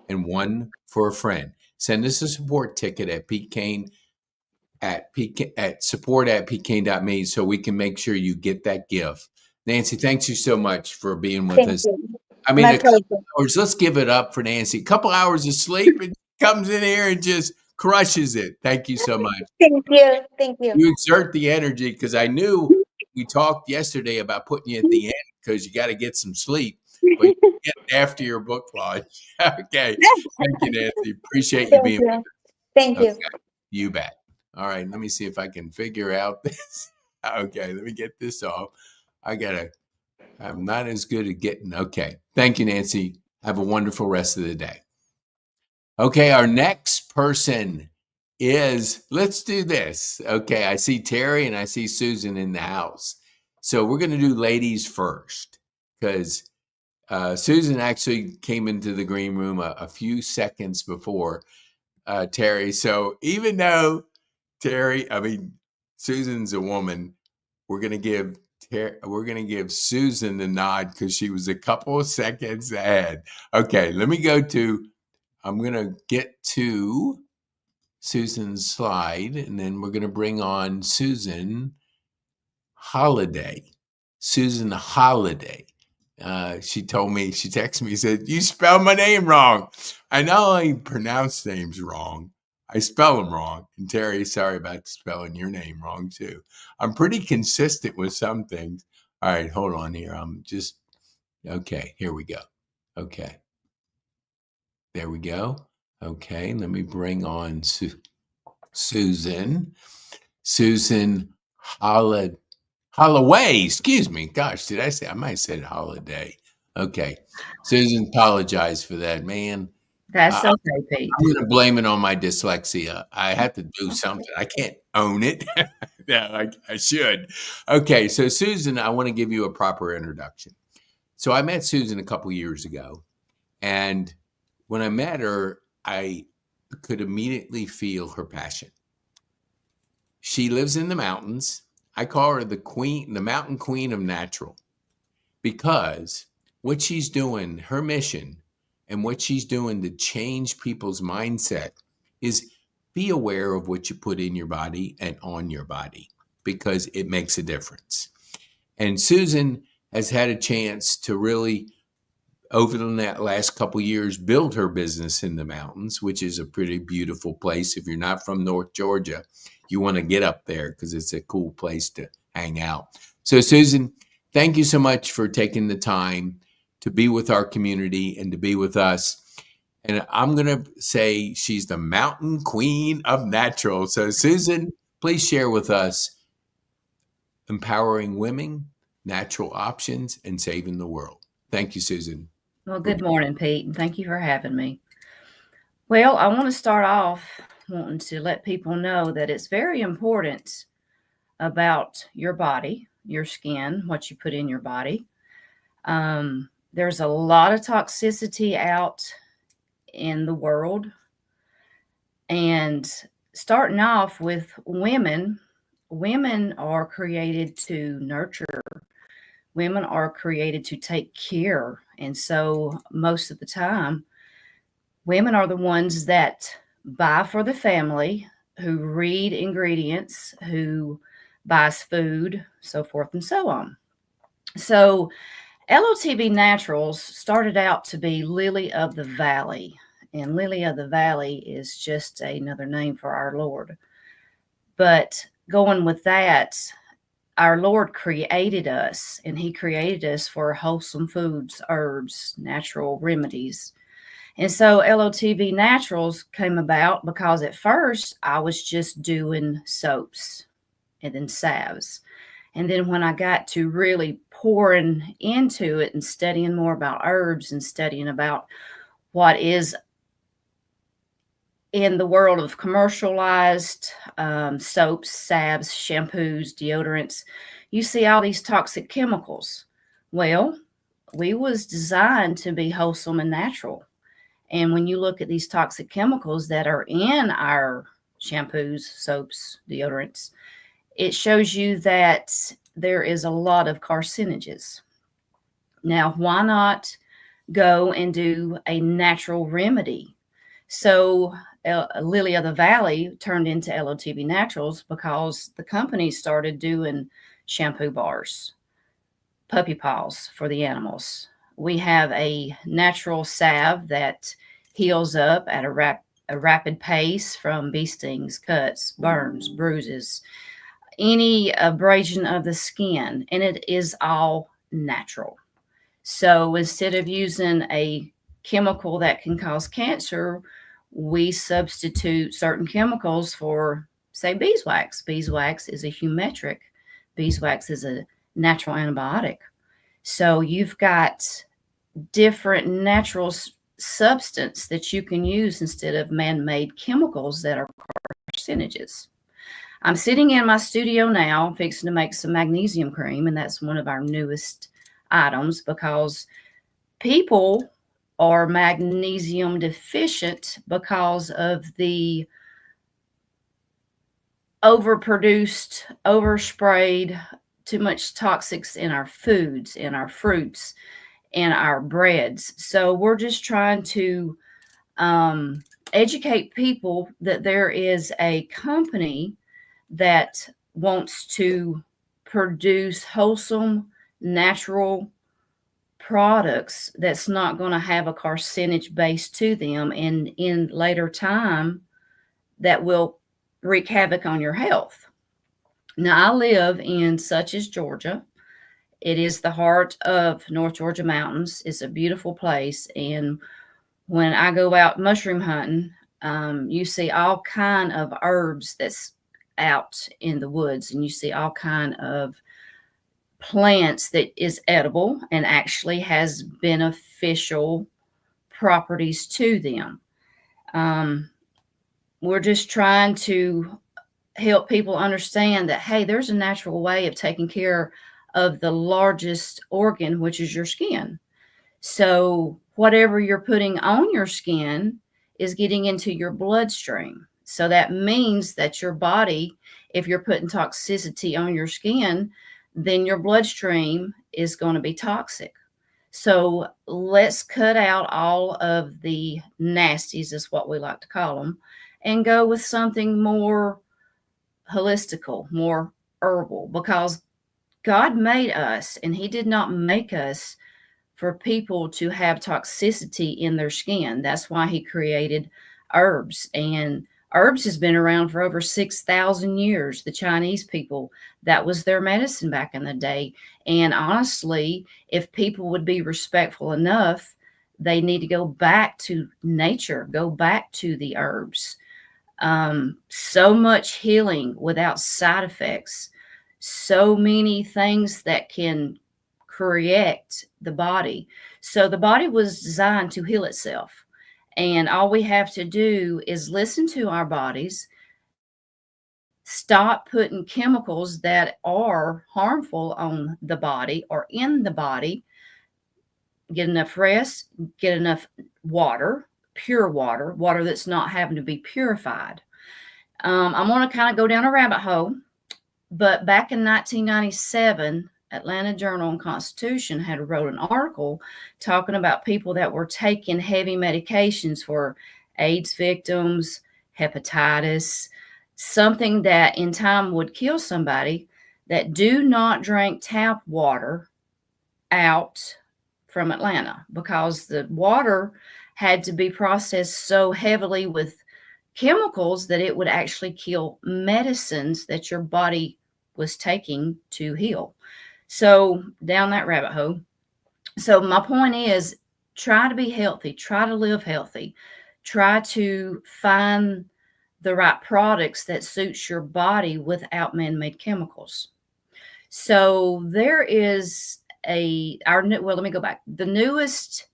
and one for a friend. Send us a support ticket at Pete Kane at support@pkane.me so we can make sure you get that gift. Nancy, thanks you so much for being with Thank us. you. I mean, My a couple pleasure. hours, let's give it up for Nancy. A couple hours of sleep and comes in here and just crushes it. Thank you so much. Thank you. Thank you. You exert the energy because I knew we talked yesterday about putting you at the end because you got to get some sleep, but you get it after your book launch. Okay. Thank you, Nancy. Appreciate you Thank being you. with us. Thank you. Okay. You bet. All right. Let me see if I can figure out this. Okay. Let me get this off. I'm not as good at getting. Okay. Thank you, Nancy. Have a wonderful rest of the day. Okay. Our next person is, let's do this. Okay. I see Terry and I see Susan in the house. So we're going to do ladies first because Susan actually came into the green room a few seconds before Terry. So even though Susan's a woman, we're gonna give Susan the nod because she was a couple of seconds ahead. Okay, I'm gonna get to Susan's slide, and then we're gonna bring on Susan Holiday. Susan Holiday. She texted me, said, "You spelled my name wrong." I know I pronounce names wrong. I spell them wrong. And Terry, sorry about spelling your name wrong too. I'm pretty consistent with some things. All right, hold on here. Okay, here we go. Okay. There we go. Okay, let me bring on Susan. Susan Holloway, excuse me. Gosh, I might have said Holiday. Okay. Susan, apologize for that, man. That's okay, Pete. I'm going to blame it on my dyslexia. I have to do something. I can't own it. Yeah, I should. Okay. So, Susan, I want to give you a proper introduction. So, I met Susan a couple years ago. And when I met her, I could immediately feel her passion. She lives in the mountains. I call her the mountain queen of natural, because what she's doing, her mission, and what she's doing to change people's mindset is be aware of what you put in your body and on your body, because it makes a difference. And Susan has had a chance to really, over the last couple of years, build her business in the mountains, which is a pretty beautiful place. If you're not from North Georgia, you want to get up there because it's a cool place to hang out. So, Susan, thank you so much for taking the time to be with our community and to be with us. And I'm going to say she's the mountain queen of natural. So, Susan, please share with us empowering women, natural options, and saving the world. Thank you, Susan. Well, good morning, Pete, and thank you for having me. Well, I want to start off wanting to let people know that it's very important about your body, your skin, what you put in your body. There's a lot of toxicity out in the world. And starting off with women, women are created to nurture. Women are created to take care. And so most of the time, women are the ones that buy for the family, who read ingredients, who buys food, so forth and so on. So LOTB Naturals started out to be Lily of the Valley, and Lily of the Valley is just another name for our Lord. But going with that, our Lord created us, and he created us for wholesome foods, herbs, natural remedies. And so LOTB Naturals came about because at first I was just doing soaps and then salves. And then when I got to really pouring into it and studying more about herbs and studying about what is in the world of commercialized soaps, salves, shampoos, deodorants, you see all these toxic chemicals. Well, we was designed to be wholesome and natural. And when you look at these toxic chemicals that are in our shampoos, soaps, deodorants, it shows you that there is a lot of carcinogens. Now, why not go and do a natural remedy? So Lily of the Valley turned into LOTB Naturals because the company started doing shampoo bars, puppy paws for the animals. We have a natural salve that heals up at a rapid pace from bee stings, cuts, burns, bruises, any abrasion of the skin, and it is all natural. So instead of using a chemical that can cause cancer, we substitute certain chemicals for, say, beeswax. Beeswax is a humetric. Beeswax is a natural antibiotic. So you've got different natural substance that you can use instead of man-made chemicals that are carcinogens. I'm sitting in my studio now fixing to make some magnesium cream, and that's one of our newest items because people are magnesium deficient because of the overproduced, oversprayed, too much toxics in our foods, in our fruits, in our breads. So we're just trying to educate people that there is a company that wants to produce wholesome, natural products that's not going to have a carcinogen base to them, and in later time that will wreak havoc on your health. Now, I live in Suches, Georgia. It is the heart of North Georgia mountains. It's a beautiful place, and when I go out mushroom hunting, you see all kind of herbs that's out in the woods, and you see all kind of plants that is edible and actually has beneficial properties to them. We're just trying to help people understand that, hey, there's a natural way of taking care of the largest organ, which is your skin. So whatever you're putting on your skin is getting into your bloodstream. So that means that your body, if you're putting toxicity on your skin, then your bloodstream is going to be toxic. So let's cut out all of the nasties, is what we like to call them, and go with something more holistical, more herbal, because God made us, and he did not make us for people to have toxicity in their skin. That's why he created herbs, and herbs has been around for over 6,000 years. The Chinese people, that was their medicine back in the day. And honestly, if people would be respectful enough, they need to go back to nature, go back to the herbs. So much healing without side effects, so many things that can correct the body. So the body was designed to heal itself. And all we have to do is listen to our bodies, stop putting chemicals that are harmful on the body or in the body, get enough rest, get enough water, pure water, water that's not having to be purified. I'm going to kind of go down a rabbit hole, but back in 1997, Atlanta Journal and Constitution had wrote an article talking about people that were taking heavy medications for AIDS victims, hepatitis, something that in time would kill somebody, that do not drink tap water out from Atlanta, because the water had to be processed so heavily with chemicals that it would actually kill medicines that your body was taking to heal. So down that rabbit hole. So my point is, try to be healthy, try to live healthy, try to find the right products that suits your body without man-made chemicals. So there is let me go back. The newest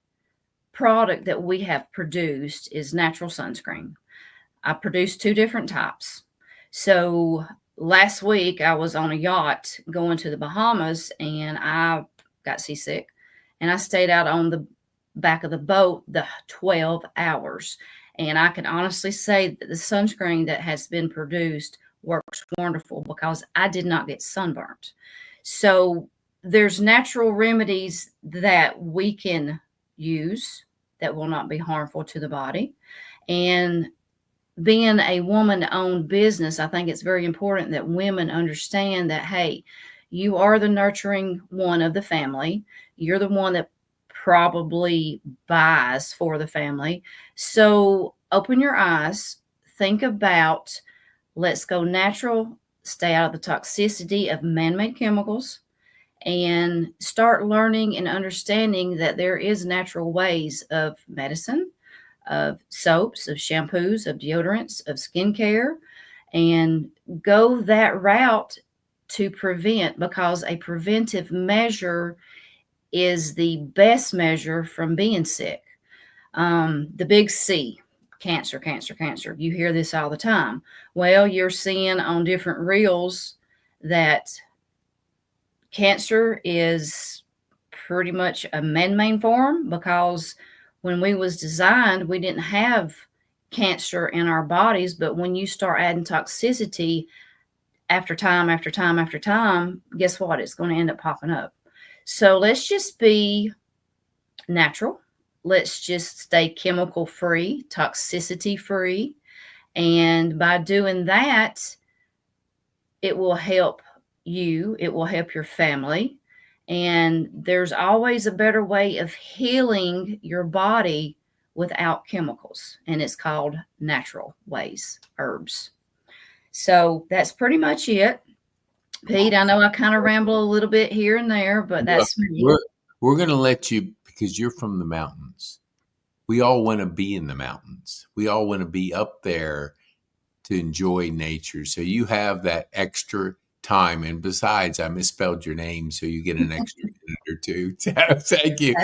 product that we have produced is natural sunscreen. I produced 2 different types. So last week I was on a yacht going to the Bahamas, and I got seasick, and I stayed out on the back of the boat the 12 hours. And I can honestly say that the sunscreen that has been produced works wonderful because I did not get sunburnt. So there's natural remedies that we can use that will not be harmful to the body. And being a woman-owned business, I think it's very important that women understand that, hey, you are the nurturing one of the family. You're the one that probably buys for the family. So open your eyes, think about, let's go natural, stay out of the toxicity of man-made chemicals, and start learning and understanding that there is natural ways of medicine, of soaps, of shampoos, of deodorants, of skincare, and go that route to prevent, because a preventive measure is the best measure from being sick. The big C, cancer, cancer, cancer. You hear this all the time. Well, you're seeing on different reels that cancer is pretty much a man-made form, because when we was designed, we didn't have cancer in our bodies. But when you start adding toxicity after time, after time, after time, guess what? It's going to end up popping up. So let's just be natural. Let's just stay chemical free, toxicity free. And by doing that, it will help you, it will help your family. And there's always a better way of healing your body without chemicals, and it's called natural ways, herbs. So that's pretty much it. Pete, I know I kind of ramble a little bit here and there, but that's me. We're going to let you, because you're from the mountains. We all want to be in the mountains. We all want to be up there to enjoy nature. So you have that extra time. And besides, I misspelled your name, so you get an extra minute or two. So thank you.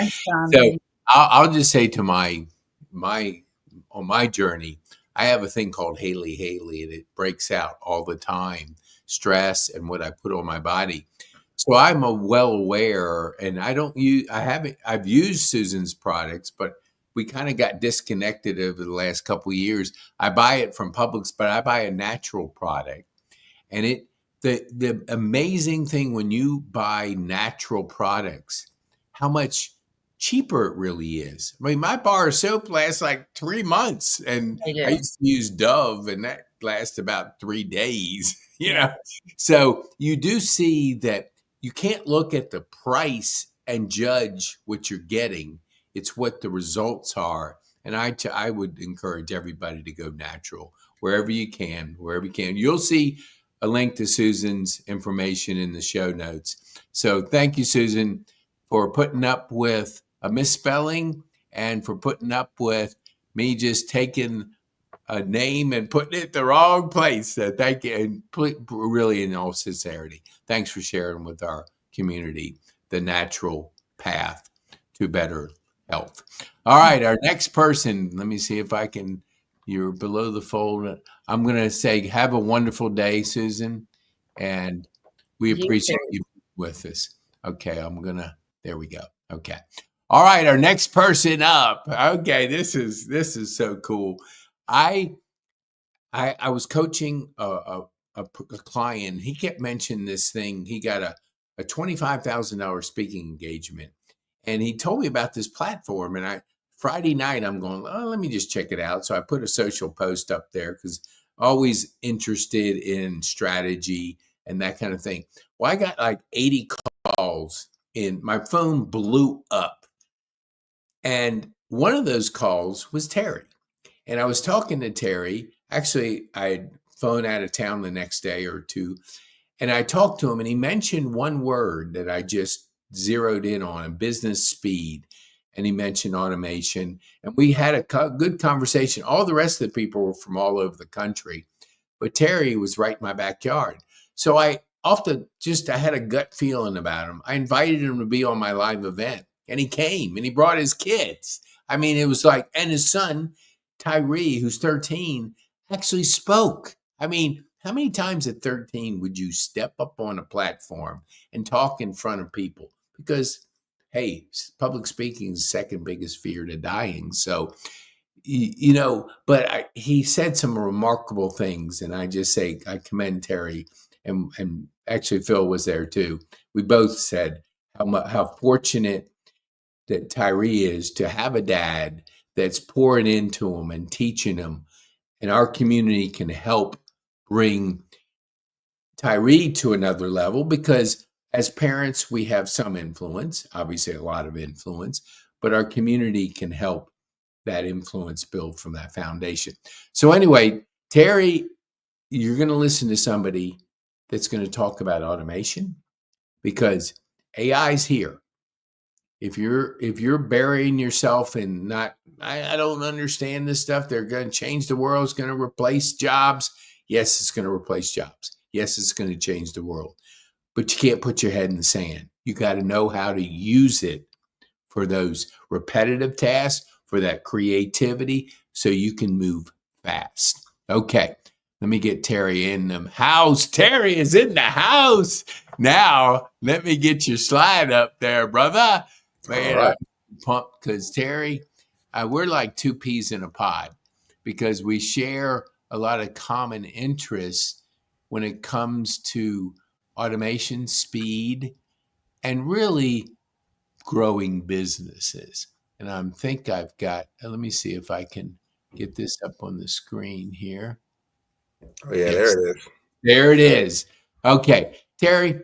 So I'll just say to on my journey, I have a thing called Haley, and it breaks out all the time, stress and what I put on my body. So I'm well aware, and I've used Susan's products, but we kind of got disconnected over the last couple of years. I buy it from Publix, but I buy a natural product. And the amazing thing when you buy natural products, how much cheaper it really is. I mean, my bar of soap lasts like 3 months, and I used to use Dove, and that lasts about 3 days, you know? So you do see that you can't look at the price and judge what you're getting. It's what the results are. And I would encourage everybody to go natural wherever you can. You'll see a link to Susan's information in the show notes. So thank you, Susan, for putting up with a misspelling and for putting up with me just taking a name and putting it the wrong place. So thank you. And really, in all sincerity, thanks for sharing with our community the natural path to better health. All right, our next person, let me see if I can, you're below the fold. I'm going to say, have a wonderful day, Susan, and we You appreciate too. you with us. Okay, there we go. Okay. All right, our next person up. Okay, this is so cool. I was coaching a client. He kept mentioning this thing. He got a $25,000 speaking engagement, and he told me about this platform. And Friday night, I'm going, oh, let me just check it out. So I put a social post up there because always interested in strategy and that kind of thing. Well, I got like 80 calls, and my phone blew up. And one of those calls was Terry. And I was talking to Terry. Actually, I'd flown out of town the next day or two. And I talked to him, and he mentioned one word that I just zeroed in on, business speed. And he mentioned automation. And we had a good conversation. All the rest of the people were from all over the country. But Terry was right in my backyard. So I had a gut feeling about him. I invited him to be on my live event. And he came, and he brought his kids. I mean, it was like, and his son, Tyree, who's 13, actually spoke. I mean, how many times at 13 would you step up on a platform and talk in front of people? Because, hey, public speaking is the second biggest fear to dying. So, but he said some remarkable things. And I just say, I commend Terry, and actually Phil was there too. We both said how fortunate that Tyree is to have a dad that's pouring into him and teaching him. And our community can help bring Tyree to another level because as parents, we have some influence, obviously a lot of influence, but our community can help that influence build from that foundation. So anyway, Terry, you're going to listen to somebody that's going to talk about automation because AI is here. If you're burying yourself in I don't understand this stuff, they're going to change the world, it's going to replace jobs. Yes, it's going to replace jobs. Yes, it's going to change the world. But you can't put your head in the sand. You got to know how to use it for those repetitive tasks, for that creativity, so you can move fast. Okay, let me get Terry in the house. Terry is in the house. Now, let me get your slide up there, brother. Man, All right. I'm pumped because Terry, we're like two peas in a pod because we share a lot of common interests when it comes to automation, speed, and really growing businesses. And I think I've got, let me see if I can get this up on the screen here. Oh, yeah, Yes. there it is. There it is. Okay. Terry,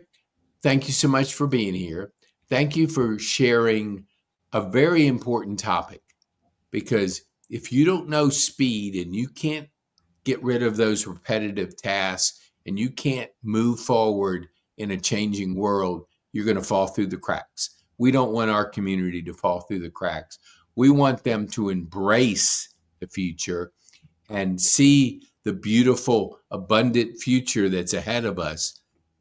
thank you so much for being here. Thank you for sharing a very important topic because if you don't know speed and you can't get rid of those repetitive tasks and you can't move forward in a changing world, you're going to fall through the cracks. We don't want our community to fall through the cracks. We want them to embrace the future and see the beautiful, abundant future that's ahead of us,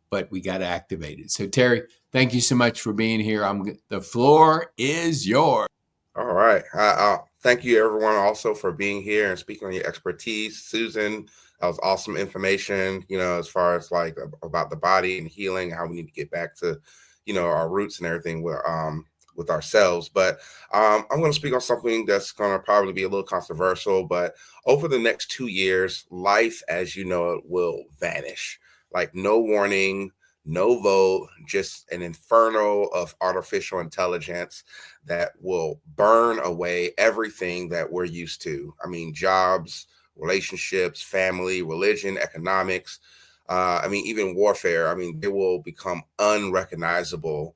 but we got to activate it. So, Terry, thank you so much for being here. The floor is yours. All right. Thank you, everyone, also for being here and speaking on your expertise. Susan, that was awesome information, as far as like about the body and healing, how we need to get back to, our roots and everything with ourselves. But I'm going to speak on something that's going to probably be a little controversial, but over the next 2 years, life as you know it will vanish. Like no warning, no vote, just an inferno of artificial intelligence that will burn away everything that we're used to. I mean, jobs, relationships, family, religion, economics, even warfare. I mean, they will become unrecognizable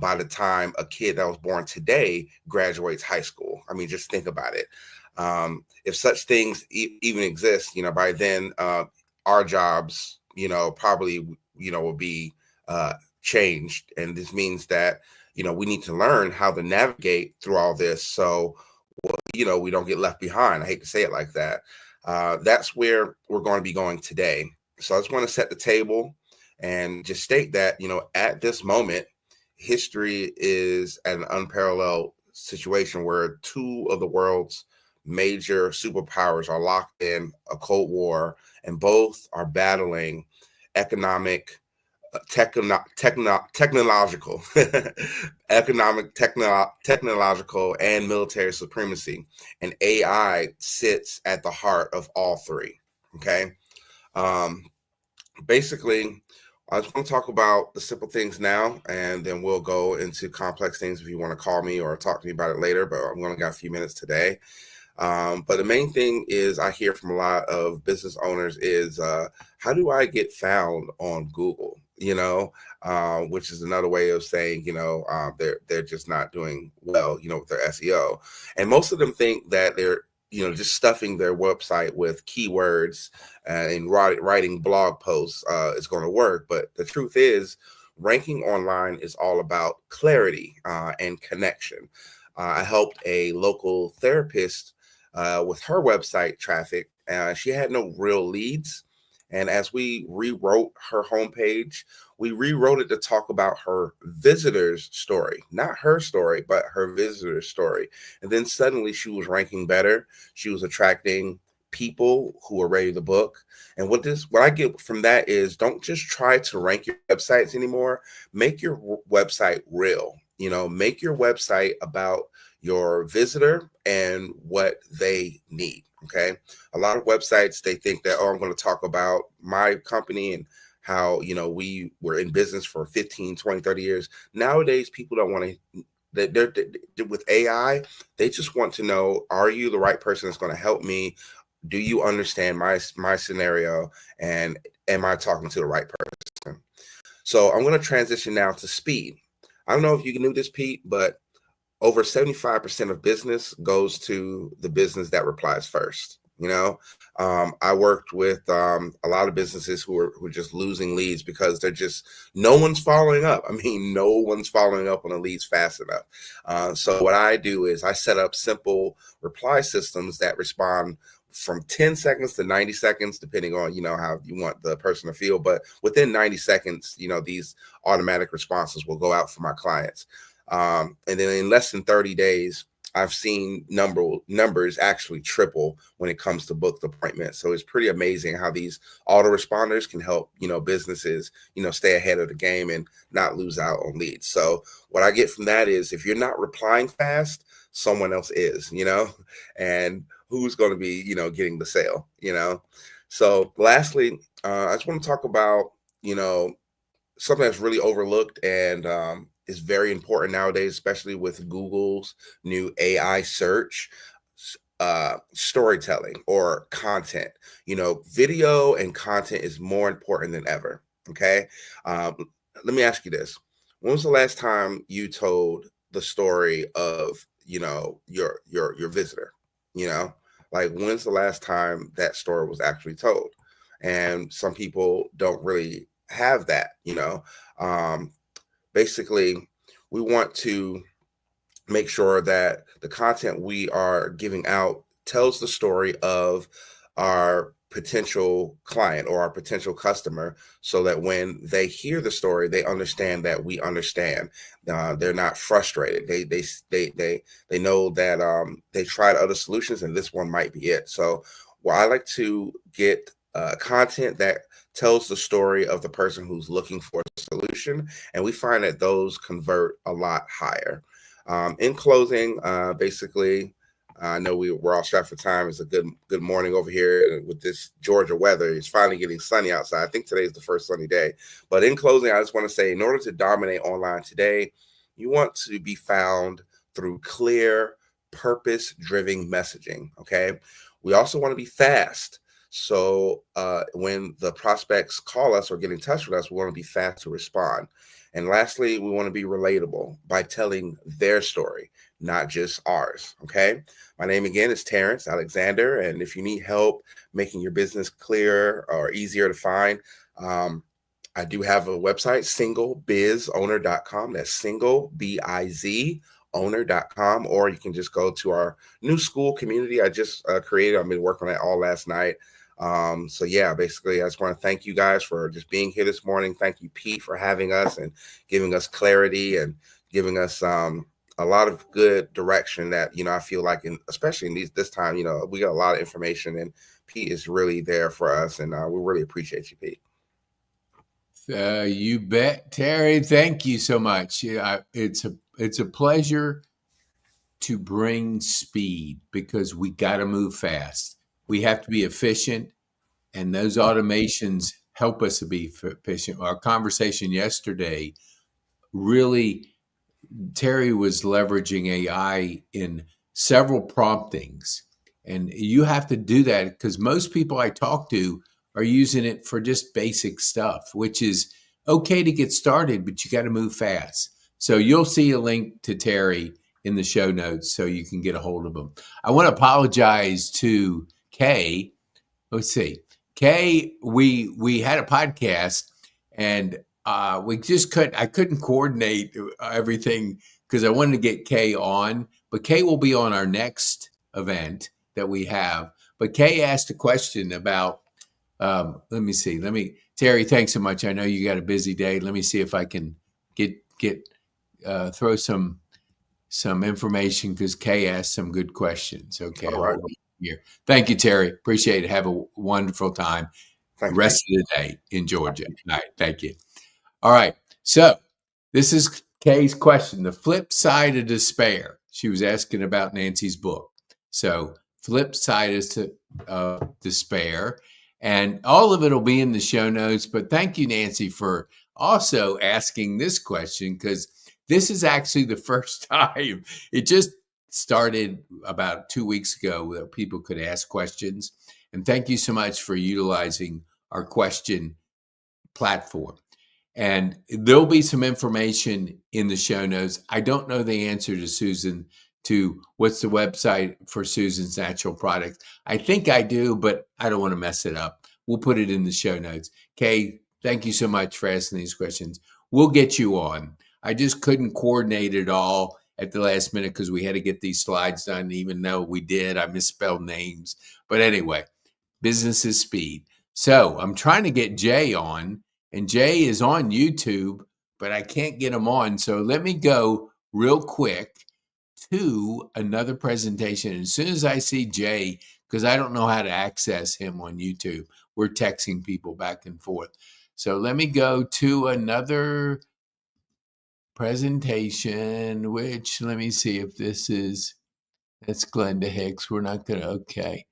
by the time a kid that was born today graduates high school. I mean, just think about it. If such things even exist, by then our jobs, probably, will be changed. And this means that, we need to learn how to navigate through all this. So, we don't get left behind. I hate to say it like that. That's where we're going to be going today. So I just want to set the table and just state that, at this moment, history is at an unparalleled situation where two of the world's major superpowers are locked in a Cold War, and both are battling economic, technological, technological, and military supremacy. And AI sits at the heart of all three. Okay. Um, Basically, I just want to talk about the simple things now, and then we'll go into complex things if you want to call me or talk to me about it later. But I'm going to got a few minutes today. But the main thing is I hear from a lot of business owners is how do I get found on Google? Which is another way of saying, they're just not doing well, with their SEO. And most of them think that they're, just stuffing their website with keywords and writing blog posts is going to work. But the truth is, ranking online is all about clarity and connection. I helped a local therapist with her website traffic. She had no real leads. And as we rewrote her homepage, we rewrote it to talk about her visitor's story, not her story, but her visitor's story. And then suddenly she was ranking better. She was attracting people who were ready to book. And what I get from that is, don't just try to rank your websites anymore. Make your website real. Make your website about your visitor and what they need. Okay. A lot of websites, they think that, I'm going to talk about my company and how, we were in business for 15, 20, 30 years. Nowadays, people don't want to, they're with AI, they just want to know, are you the right person that's going to help me? Do you understand my scenario? And am I talking to the right person? So I'm going to transition now to speed. I don't know if you knew this, Pete, but over 75% of business goes to the business that replies first. I worked with a lot of businesses who are just losing leads because no one's following up. I mean, no one's following up on the leads fast enough. So what I do is I set up simple reply systems that respond from 10 seconds to 90 seconds, depending on, how you want the person to feel. But within 90 seconds, these automatic responses will go out for my clients. And then in less than 30 days, I've seen numbers actually triple when it comes to booked appointments. So it's pretty amazing how these autoresponders can help, businesses, stay ahead of the game and not lose out on leads. So what I get from that is, if you're not replying fast, someone else is, and who's going to be, getting the sale, So lastly, I just want to talk about, something that's really overlooked and is very important nowadays, especially with Google's new AI search, storytelling or content. Video and content is more important than ever. Okay. Let me ask you this. When was the last time you told the story of, your visitor? Like, when's the last time that story was actually told? And some people don't really have that, basically, we want to make sure that the content we are giving out tells the story of our potential client or our potential customer, so that when they hear the story, they understand that we understand. They're not frustrated. They know that they tried other solutions and this one might be it. So, I like to get content that tells the story of the person who's looking for a solution, and we find that those convert a lot higher. In closing, basically, I know we're all strapped for time. It's a good morning over here with this Georgia weather. It's finally getting sunny outside. I think today is the first sunny day. But in closing, I just want to say, in order to dominate online today, you want to be found through clear, purpose-driven messaging. Okay. We also want to be fast. So when the prospects call us or get in touch with us, we want to be fast to respond. And lastly, we want to be relatable by telling their story, not just ours. Okay. My name again is Terrence Alexander. And if you need help making your business clearer or easier to find, I do have a website, singlebizowner.com. That's single, B-I-Z, owner.com, or you can just go to our new school community I just created. I've been working on that all last night. So yeah, basically, I just want to thank you guys for just being here this morning. Thank you, Pete, for having us and giving us clarity and giving us a lot of good direction that, I feel like, especially in this time, we got a lot of information, and Pete is really there for us, and we really appreciate you, Pete. You bet, Terry. Thank you so much. Yeah, it's a pleasure to bring speed because we got to move fast. We have to be efficient, and those automations help us to be efficient. Our conversation yesterday really, Terry was leveraging AI in several promptings, and you have to do that because most people I talk to are using it for just basic stuff, which is okay to get started, but you got to move fast. So you'll see a link to Terry in the show notes so you can get a hold of him. I want to apologize to Kay. Let's see. Kay, we had a podcast and I couldn't coordinate everything because I wanted to get Kay on, but Kay will be on our next event that we have. But Kay asked a question about, let me see. Terry, thanks so much. I know you got a busy day. Let me see if I can throw some information because Kay asked some good questions. Okay. All right. Hold on here. Thank you, Terry. Appreciate it. Have a wonderful time. Rest of the day in Georgia. All right. Thank you. All right. So this is Kay's question. The flip side of despair. She was asking about Nancy's book. So flip side is to despair. And all of it will be in the show notes. But thank you, Nancy, for also asking this question because this is actually the first time. It just started about 2 weeks ago that people could ask questions. And thank you so much for utilizing our question platform. And there'll be some information in the show notes. I don't know the answer to Susan, to what's the website for Susan's natural products. I think I do, but I don't want to mess it up. We'll put it in the show notes. Kay, thank you so much for asking these questions. We'll get you on. I just couldn't coordinate it all at the last minute because we had to get these slides done. Even though we did, I misspelled names. But anyway, business is speed. So I'm trying to get Jay on, and Jay is on YouTube, but I can't get him on. So let me go real quick to another presentation. As soon as I see Jay, because I don't know how to access him on YouTube, we're texting people back and forth. So let me go to another presentation, which let me see if this is, that's Glenda Hicks. We're not going to, okay.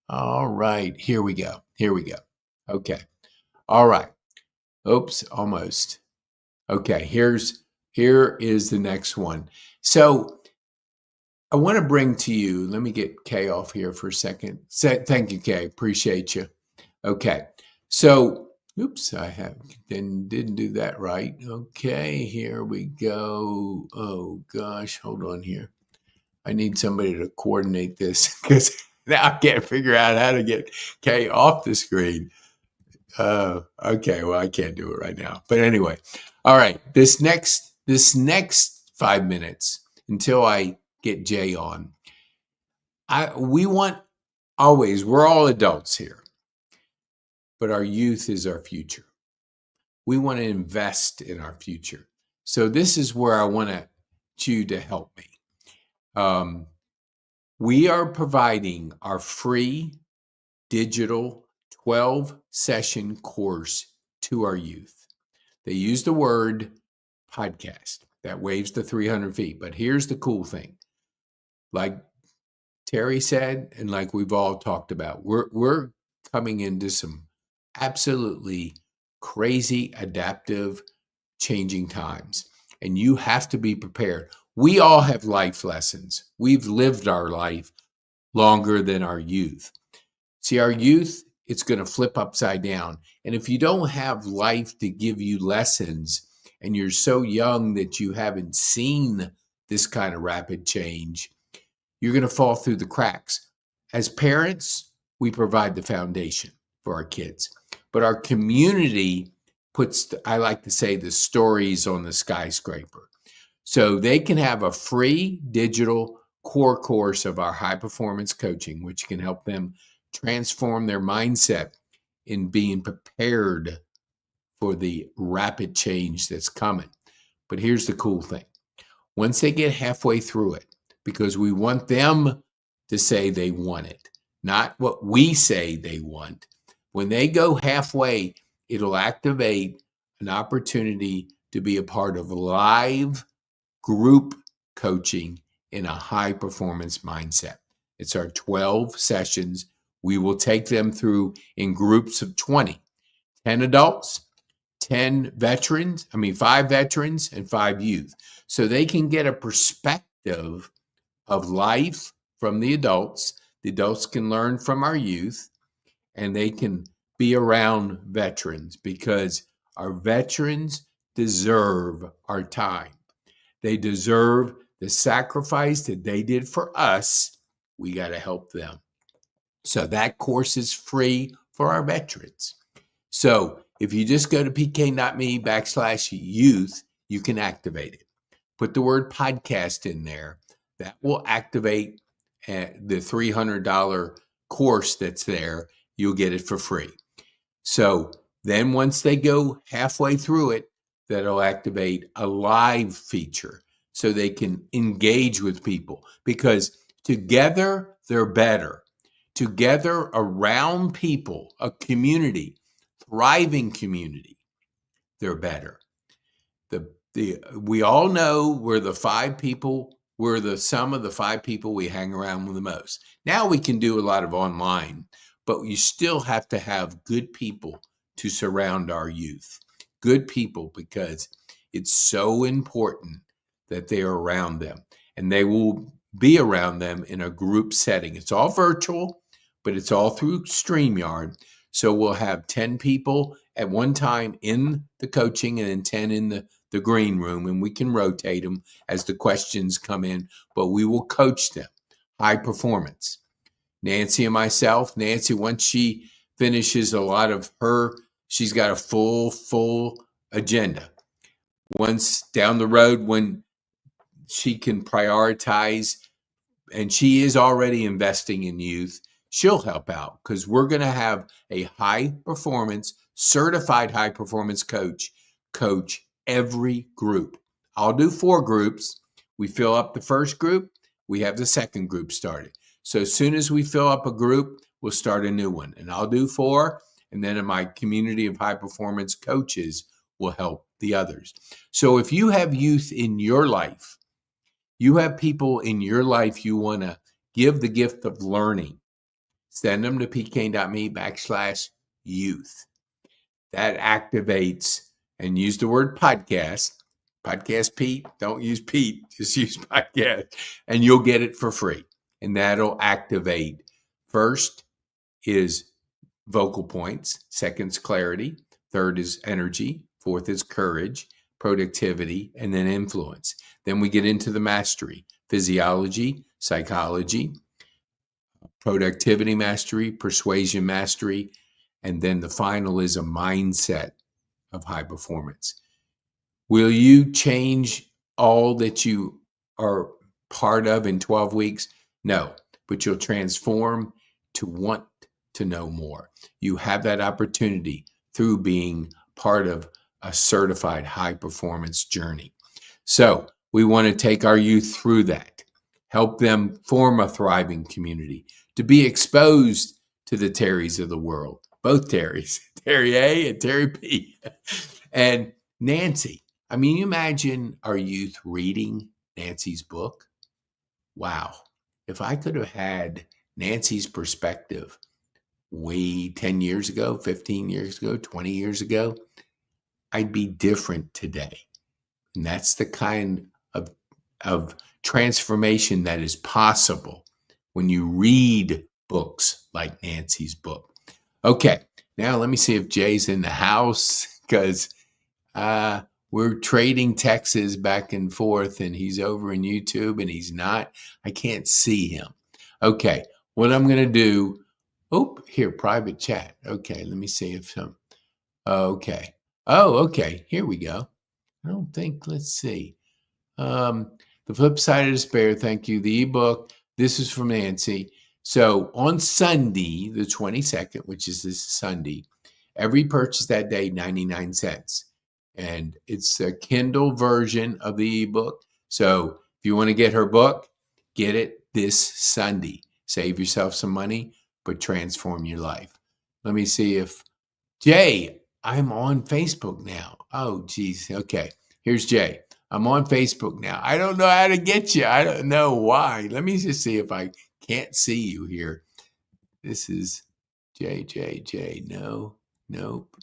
All right, here we go. Okay. All right. Oops, almost. Okay, here is the next one. So I want to bring to you, let me get Kay off here for a second. Thank you, Kay. Appreciate you. Okay. So, oops, I didn't do that right. Okay, here we go. Oh gosh, hold on here. I need somebody to coordinate this because now I can't figure out how to get Kay off the screen. Okay, well, I can't do it right now. But anyway, all right. This next 5 minutes until I get Jay on, we're all adults here, but our youth is our future. We want to invest in our future. So this is where I want you to help me. We are providing our free digital 12-session course to our youth. They use the word podcast. That waves the 300 feet. But here's the cool thing. Like Terry said, and like we've all talked about, we're coming into some absolutely crazy, adaptive, changing times. And you have to be prepared. We all have life lessons. We've lived our life longer than our youth. See, our youth, it's going to flip upside down. And if you don't have life to give you lessons and you're so young that you haven't seen this kind of rapid change, you're going to fall through the cracks. As parents, we provide the foundation for our kids. But our community puts, I like to say, the stories on the skyscraper. So they can have a free digital core course of our high performance coaching, which can help them transform their mindset in being prepared for the rapid change that's coming. But here's the cool thing. once they get halfway through it, because we want them to say they want it, not what we say they want. When they go halfway, it'll activate an opportunity to be a part of live group coaching in a high performance mindset. It's our 12 sessions. We will take them through in groups of 20, 10 adults, 5 veterans and 5 youth. So they can get a perspective of life from the adults. The adults can learn from our youth, and they can be around veterans, because our veterans deserve our time. They deserve the sacrifice that they did for us. We got to help them. So that course is free for our veterans. So if you just go to pk.me/youth, you can activate it. Put the word podcast in there. That will activate the $300 course that's there. You'll get it for free. So then once they go halfway through it, that'll activate a live feature so they can engage with people, because together they're better. Together around people, a community, thriving community, they're better. We all know we're the 5 people, we're the sum of the 5 people we hang around with the most. Now we can do a lot of online, but you still have to have good people to surround our youth. Good people, because it's so important that they are around them, and they will be around them in a group setting. It's all virtual, but it's all through StreamYard. So we'll have 10 people at one time in the coaching and then 10 in the green room, and we can rotate them as the questions come in, but we will coach them. High performance. Nancy and myself, Nancy, once she finishes a lot of she's got a full agenda. Once down the road, when she can prioritize, and she is already investing in youth, she'll help out, because we're going to have a certified high performance coach every group. I'll do 4 groups. We fill up the first group, we have the second group started. So as soon as we fill up a group, we'll start a new one, and I'll do 4, and then my community of high performance coaches will help the others. So if you have youth in your life, you have people in your life you want to give the gift of learning, send them to pk.me/youth. That activates, and use the word podcast. Podcast Pete. Don't use Pete. Just use podcast. And you'll get it for free. And that'll activate. First is vocal points. Second's clarity. Third is energy. Fourth is courage, productivity, and then influence. Then we get into the mastery, physiology, psychology, productivity mastery, persuasion mastery, and then the final is a mindset of high performance. Will you change all that you are part of in 12 weeks? No, but you'll transform to want to know more. You have that opportunity through being part of a certified high performance journey. So we want to take our youth through that, help them form a thriving community, to be exposed to the Terrys of the world, both Terrys, Terry A and Terry P. And Nancy, I mean, you imagine our youth reading Nancy's book. Wow. If I could have had Nancy's perspective 10 years ago, 15 years ago, 20 years ago, I'd be different today. And that's the kind of transformation that is possible when you read books like Nancy's book. Okay, now let me see if Jay's in the house, because we're trading texts back and forth, and he's over in YouTube and he's not. I can't see him. Okay, what I'm going to do, here, private chat. Okay, let me see if okay. Okay, here we go. I don't think, let's see. The Flip Side of Despair, thank you. The ebook, this is from Nancy. So on Sunday, the 22nd, which is this Sunday, every purchase that day, 99 cents. And it's a Kindle version of the ebook. So if you want to get her book, get it this Sunday. Save yourself some money, but transform your life. Let me see if Jay, I'm on Facebook now. Oh, geez. Okay. Here's Jay. I'm on Facebook now. I don't know how to get you. I don't know why. Let me just see if I can't see you here. This is J. No, nope.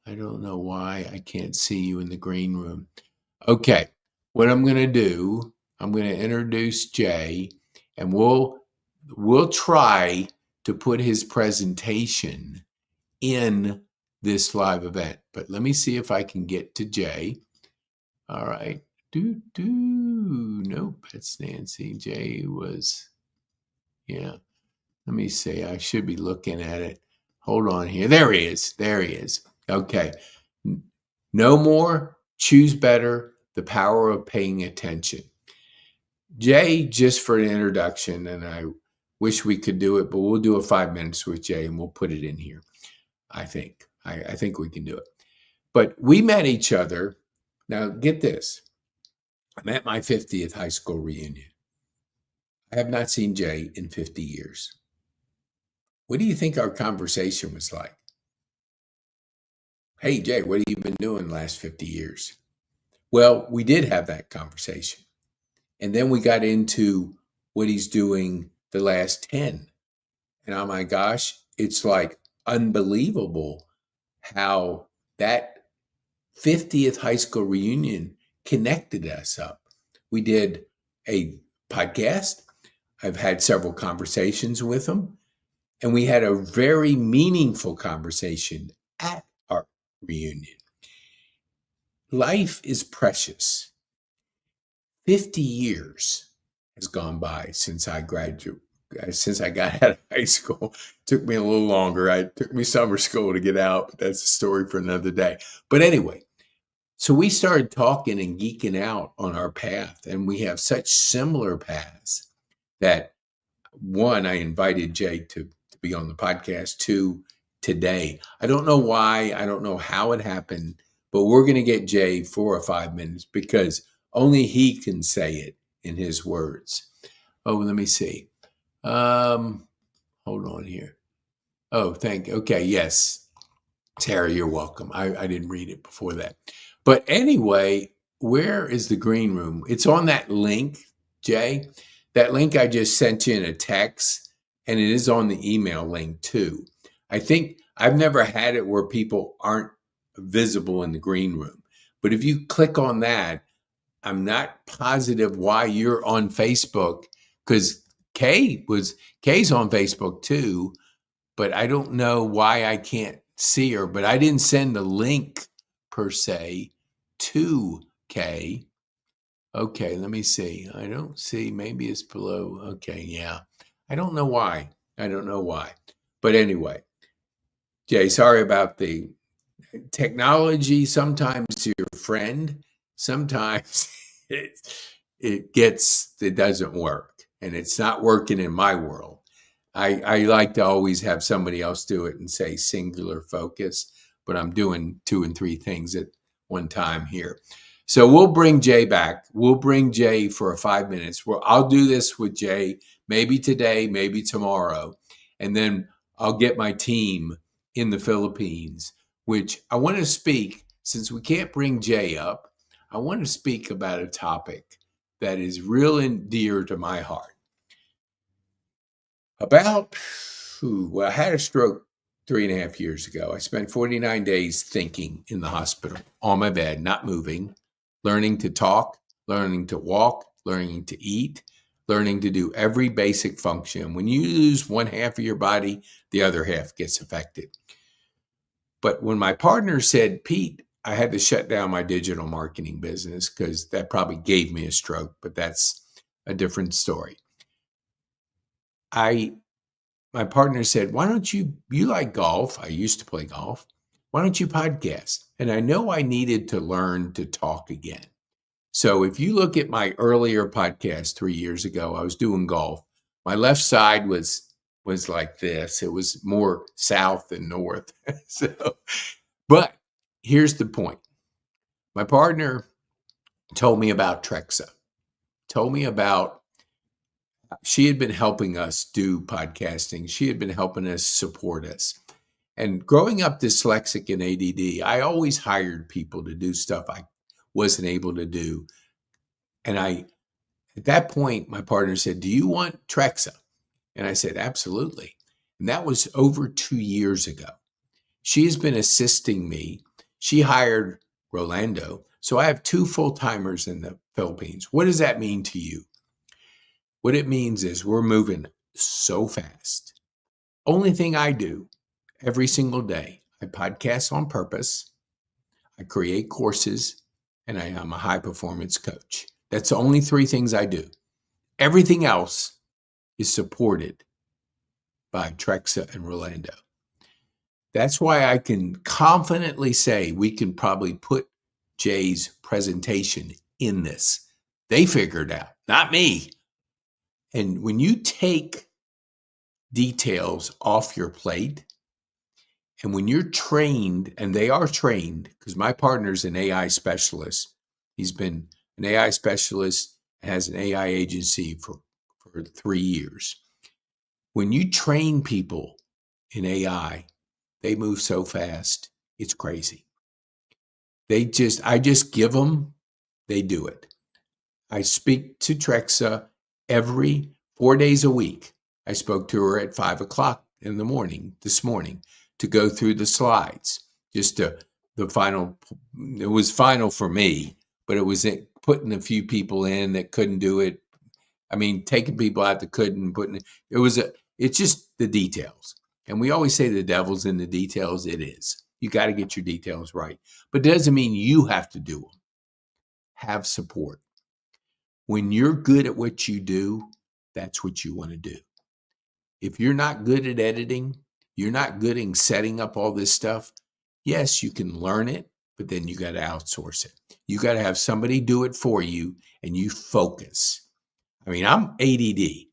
I don't know why I can't see you in the green room. Okay. What I'm going to do, I'm going to introduce Jay, and we'll try to put his presentation in this live event. But let me see if I can get to Jay. All right. Nope, that's Nancy. Jay was, yeah. Let me see. I should be looking at it. Hold on here. There he is. There he is. Okay. No more, choose better, the power of paying attention. Jay, just for an introduction, and I wish we could do it, but we'll do a 5 minutes with Jay and we'll put it in here. I think we can do it. But we met each other. Now, get this. I'm at my 50th high school reunion. I have not seen Jay in 50 years. What do you think our conversation was like? Hey, Jay, what have you been doing the last 50 years? Well, we did have that conversation. And then we got into what he's doing the last 10. And oh my gosh, it's like unbelievable how that 50th high school reunion connected us up. We did a podcast. I've had several conversations with him, and we had a very meaningful conversation at our reunion. Life is precious. 50 years has gone by since I graduated. Since I got out of high school. It took me a little longer. It took me summer school to get out, but that's a story for another day. But anyway, so we started talking and geeking out on our path, and we have such similar paths that, one, I invited Jay to be on the podcast. Two, today. I don't know why. I don't know how it happened, but we're going to get Jay 4 or 5 minutes because only he can say it in his words. Oh, let me see. Hold on here. Oh, okay, yes. Tara, you're welcome. I didn't read it before that. But anyway, where is the green room? It's on that link, Jay. That link I just sent you in a text, and it is on the email link too. I think I've never had it where people aren't visible in the green room. But if you click on that, I'm not positive why you're on Facebook, because Kay's on Facebook too, but I don't know why I can't see her. But I didn't send the link per se to Kay. Okay, let me see. I don't see. Maybe it's below. Okay, yeah. I don't know why. But anyway, Jay, sorry about the technology. Sometimes your friend, sometimes it doesn't work. And it's not working in my world. I like to always have somebody else do it and say singular focus, but I'm doing 2 and 3 things at one time here. So we'll bring Jay back. We'll bring Jay for 5 minutes. I'll do this with Jay, maybe today, maybe tomorrow. And then I'll get my team in the Philippines, which I want to speak, since we can't bring Jay up, I want to speak about a topic that is real and dear to my heart. I had a stroke 3.5 years ago. I spent 49 days thinking in the hospital, on my bed, not moving, learning to talk, learning to walk, learning to eat, learning to do every basic function. When you lose one half of your body, the other half gets affected. But when my partner said, Pete, I had to shut down my digital marketing business because that probably gave me a stroke, but that's a different story. My partner said, why don't you like golf? I used to play golf. Why don't you podcast? And I know I needed to learn to talk again. So if you look at my earlier podcast 3 years ago, I was doing golf. My left side was like this. It was more south than north. But here's the point. My partner told me about Trexa. told me about, she had been helping us do podcasting. She had been helping us support us. And growing up dyslexic and ADD, I always hired people to do stuff I wasn't able to do. And at that point, my partner said, "Do you want Trexa?" And I said, "Absolutely." And that was over 2 years ago. She has been assisting me. She hired Rolando. So I have 2 full-timers in the Philippines. What does that mean to you? What it means is we're moving so fast. Only thing I do every single day, I podcast on purpose, I create courses, and I am a high-performance coach. That's the only 3 things I do. Everything else is supported by Trexa and Rolando. That's why I can confidently say we can probably put Jay's presentation in this. They figured it out, not me. And when you take details off your plate, and when you're trained, and they are trained, because my partner's an AI specialist. He's been an AI specialist, has an AI agency for 3 years. When you train people in AI, they move so fast, it's crazy. I just give them, they do it. I speak to Trexa every 4 days a week. I spoke to her at 5:00 in the morning this morning to go through the slides. Just the final, it was final for me, but it was putting a few people in that couldn't do it. I mean, taking people out that couldn't, it's just the details. And we always say the devil's in the details. It is. You got to get your details right. But it doesn't mean you have to do them. Have support. When you're good at what you do, that's what you want to do. If you're not good at editing, you're not good at setting up all this stuff, yes, you can learn it, but then you got to outsource it. You got to have somebody do it for you, and you focus. I mean, I'm ADD.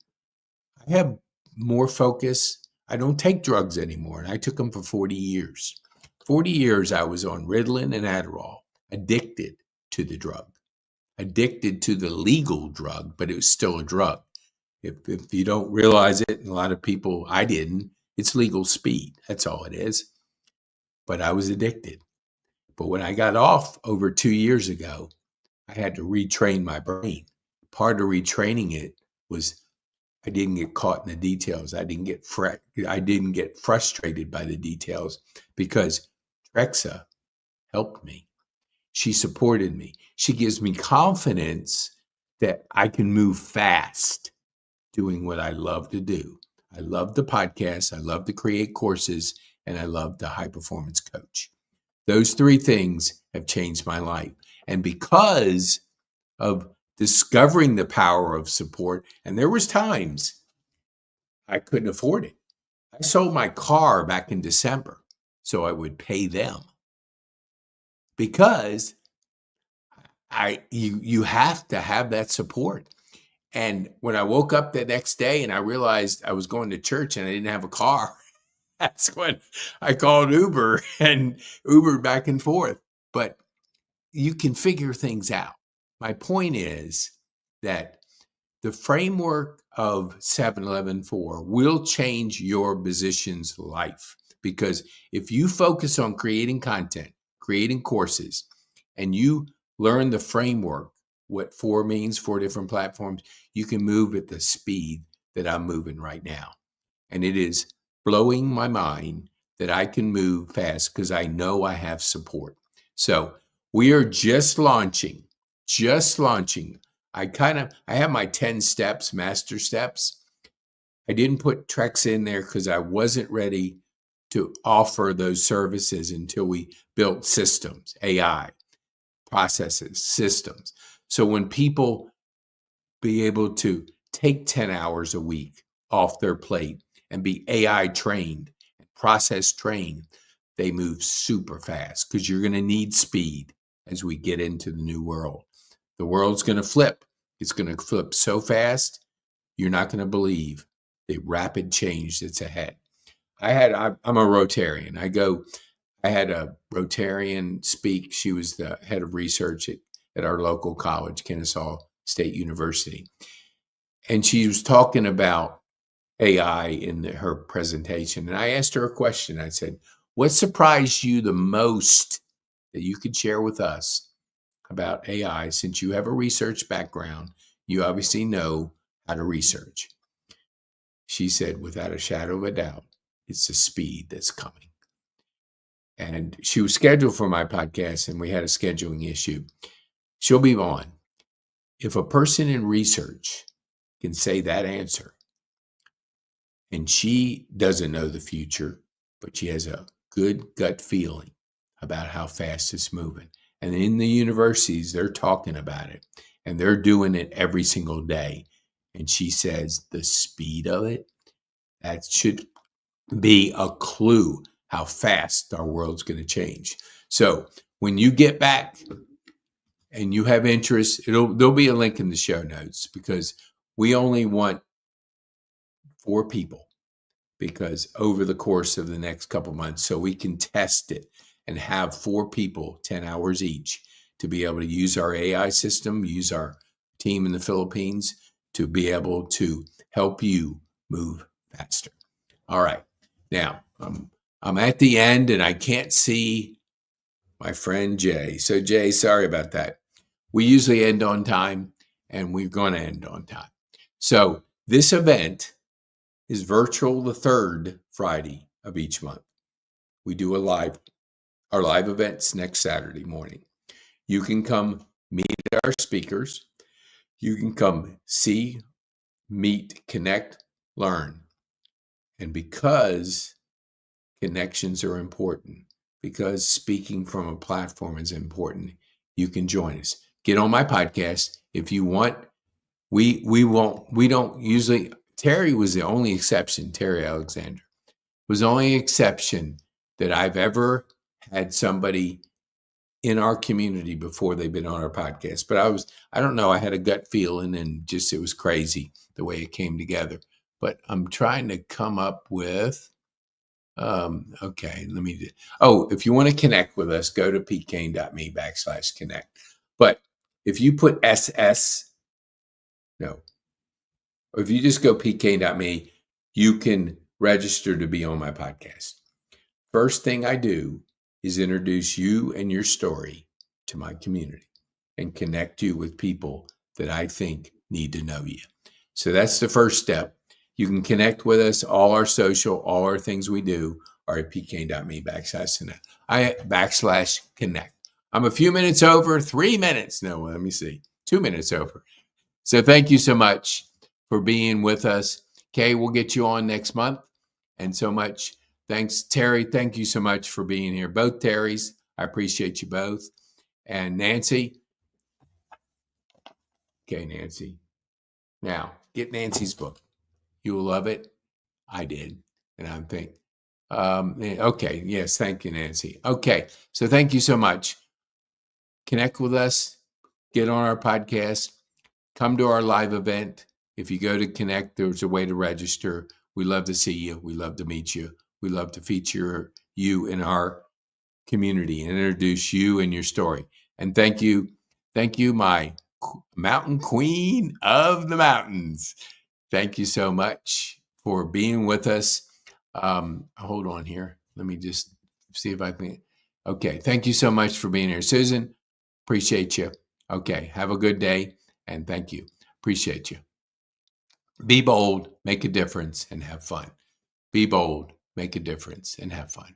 I have more focus. I don't take drugs anymore, and I took them for 40 years. 40 years I was on Ritalin and Adderall, addicted to the drug, addicted to the legal drug, but it was still a drug. If you don't realize it, and a lot of people, I didn't, it's legal speed. That's all it is. But I was addicted. But when I got off over 2 years ago, I had to retrain my brain. Part of retraining it was I didn't get caught in the details. I didn't get frustrated by the details because Trexa helped me. She supported me. She gives me confidence that I can move fast doing what I love to do. I love the podcast. I love to create courses, and I love to high performance coach. Those 3 things have changed my life. And because of discovering the power of support, and there was times I couldn't afford it. I sold my car back in December so I would pay them, because you have to have that support. And when I woke up the next day and I realized I was going to church and I didn't have a car, that's when I called Uber and Ubered back and forth. But you can figure things out. My point is that the framework of 7-11-4 will change your musician's life, because if you focus on creating content, creating courses, and you learn the framework, what 4 means, 4 different platforms, you can move at the speed that I'm moving right now. And it is blowing my mind that I can move fast because I know I have support. So we are just launching. I have my 10 steps, master steps. I didn't put Trexa in there because I wasn't ready to offer those services until we built systems, AI, processes, systems. So when people be able to take 10 hours a week off their plate and be AI trained, process trained, they move super fast, because you're going to need speed as we get into the new world. The world's going to flip. It's going to flip so fast, you're not going to believe the rapid change that's ahead. I'm a Rotarian. I had a Rotarian speak. She was the head of research at our local college, Kennesaw State University. And she was talking about AI in her presentation. And I asked her a question. I said, what surprised you the most that you could share with us about AI? Since you have a research background, you obviously know how to research. She said, without a shadow of a doubt, it's the speed that's coming. And she was scheduled for my podcast, and we had a scheduling issue. She'll be on. If a person in research can say that answer, and she doesn't know the future, but she has a good gut feeling about how fast it's moving. And in the universities, they're talking about it, and they're doing it every single day. And she says the speed of it, that should be a clue how fast our world's going to change. So when you get back and you have interest, there'll be a link in the show notes, because we only want 4 people, because over the course of the next couple months, so we can test it and have 4 people, 10 hours each, to be able to use our AI system, use our team in the Philippines to be able to help you move faster. All right. Now, I'm at the end and I can't see my friend Jay. So Jay, sorry about that. We usually end on time, and we're going to end on time. So this event is virtual the 3rd Friday of each month. We do our live events next Saturday morning. You can come meet our speakers. You can come see, meet, connect, learn. And because connections are important, because speaking from a platform is important, you can join us. Get on my podcast if you want. We don't usually. Terry was the only exception. Terry Alexander was the only exception that I've ever had somebody in our community before they've been on our podcast. But I don't know, I had a gut feeling, and just, it was crazy the way it came together. But I'm trying to come up with, okay, if you want to connect with us, go to pkane.me/connect. But if you put or if you just go pkane.me, you can register to be on my podcast. First thing I do is introduce you and your story to my community and connect you with people that I think need to know you. So that's the first step. You can connect with us. All our social, all our things we do are at pkane.me/connect. I'm a few minutes over, 3 minutes. No, let me see. 2 minutes over. So thank you so much for being with us. Kay, we'll get you on next month. And so much. Thanks, Terry. Thank you so much for being here. Both Terrys. I appreciate you both. And Nancy. Okay, Nancy. Now, get Nancy's book. You will love it. I did. And I'm thinking, okay, yes, thank you, Nancy. Okay, so thank you so much. Connect with us. Get on our podcast. Come to our live event. If you go to Connect, there's a way to register. We love to see you. We love to meet you. We love to feature you in our community and introduce you and your story. And thank you, my mountain queen of the mountains. Thank you so much for being with us. Hold on here. Let me just see if I can. Okay. Thank you so much for being here. Susan, appreciate you. Okay. Have a good day. And thank you. Appreciate you. Be bold, make a difference, and have fun. Be bold, make a difference, and have fun.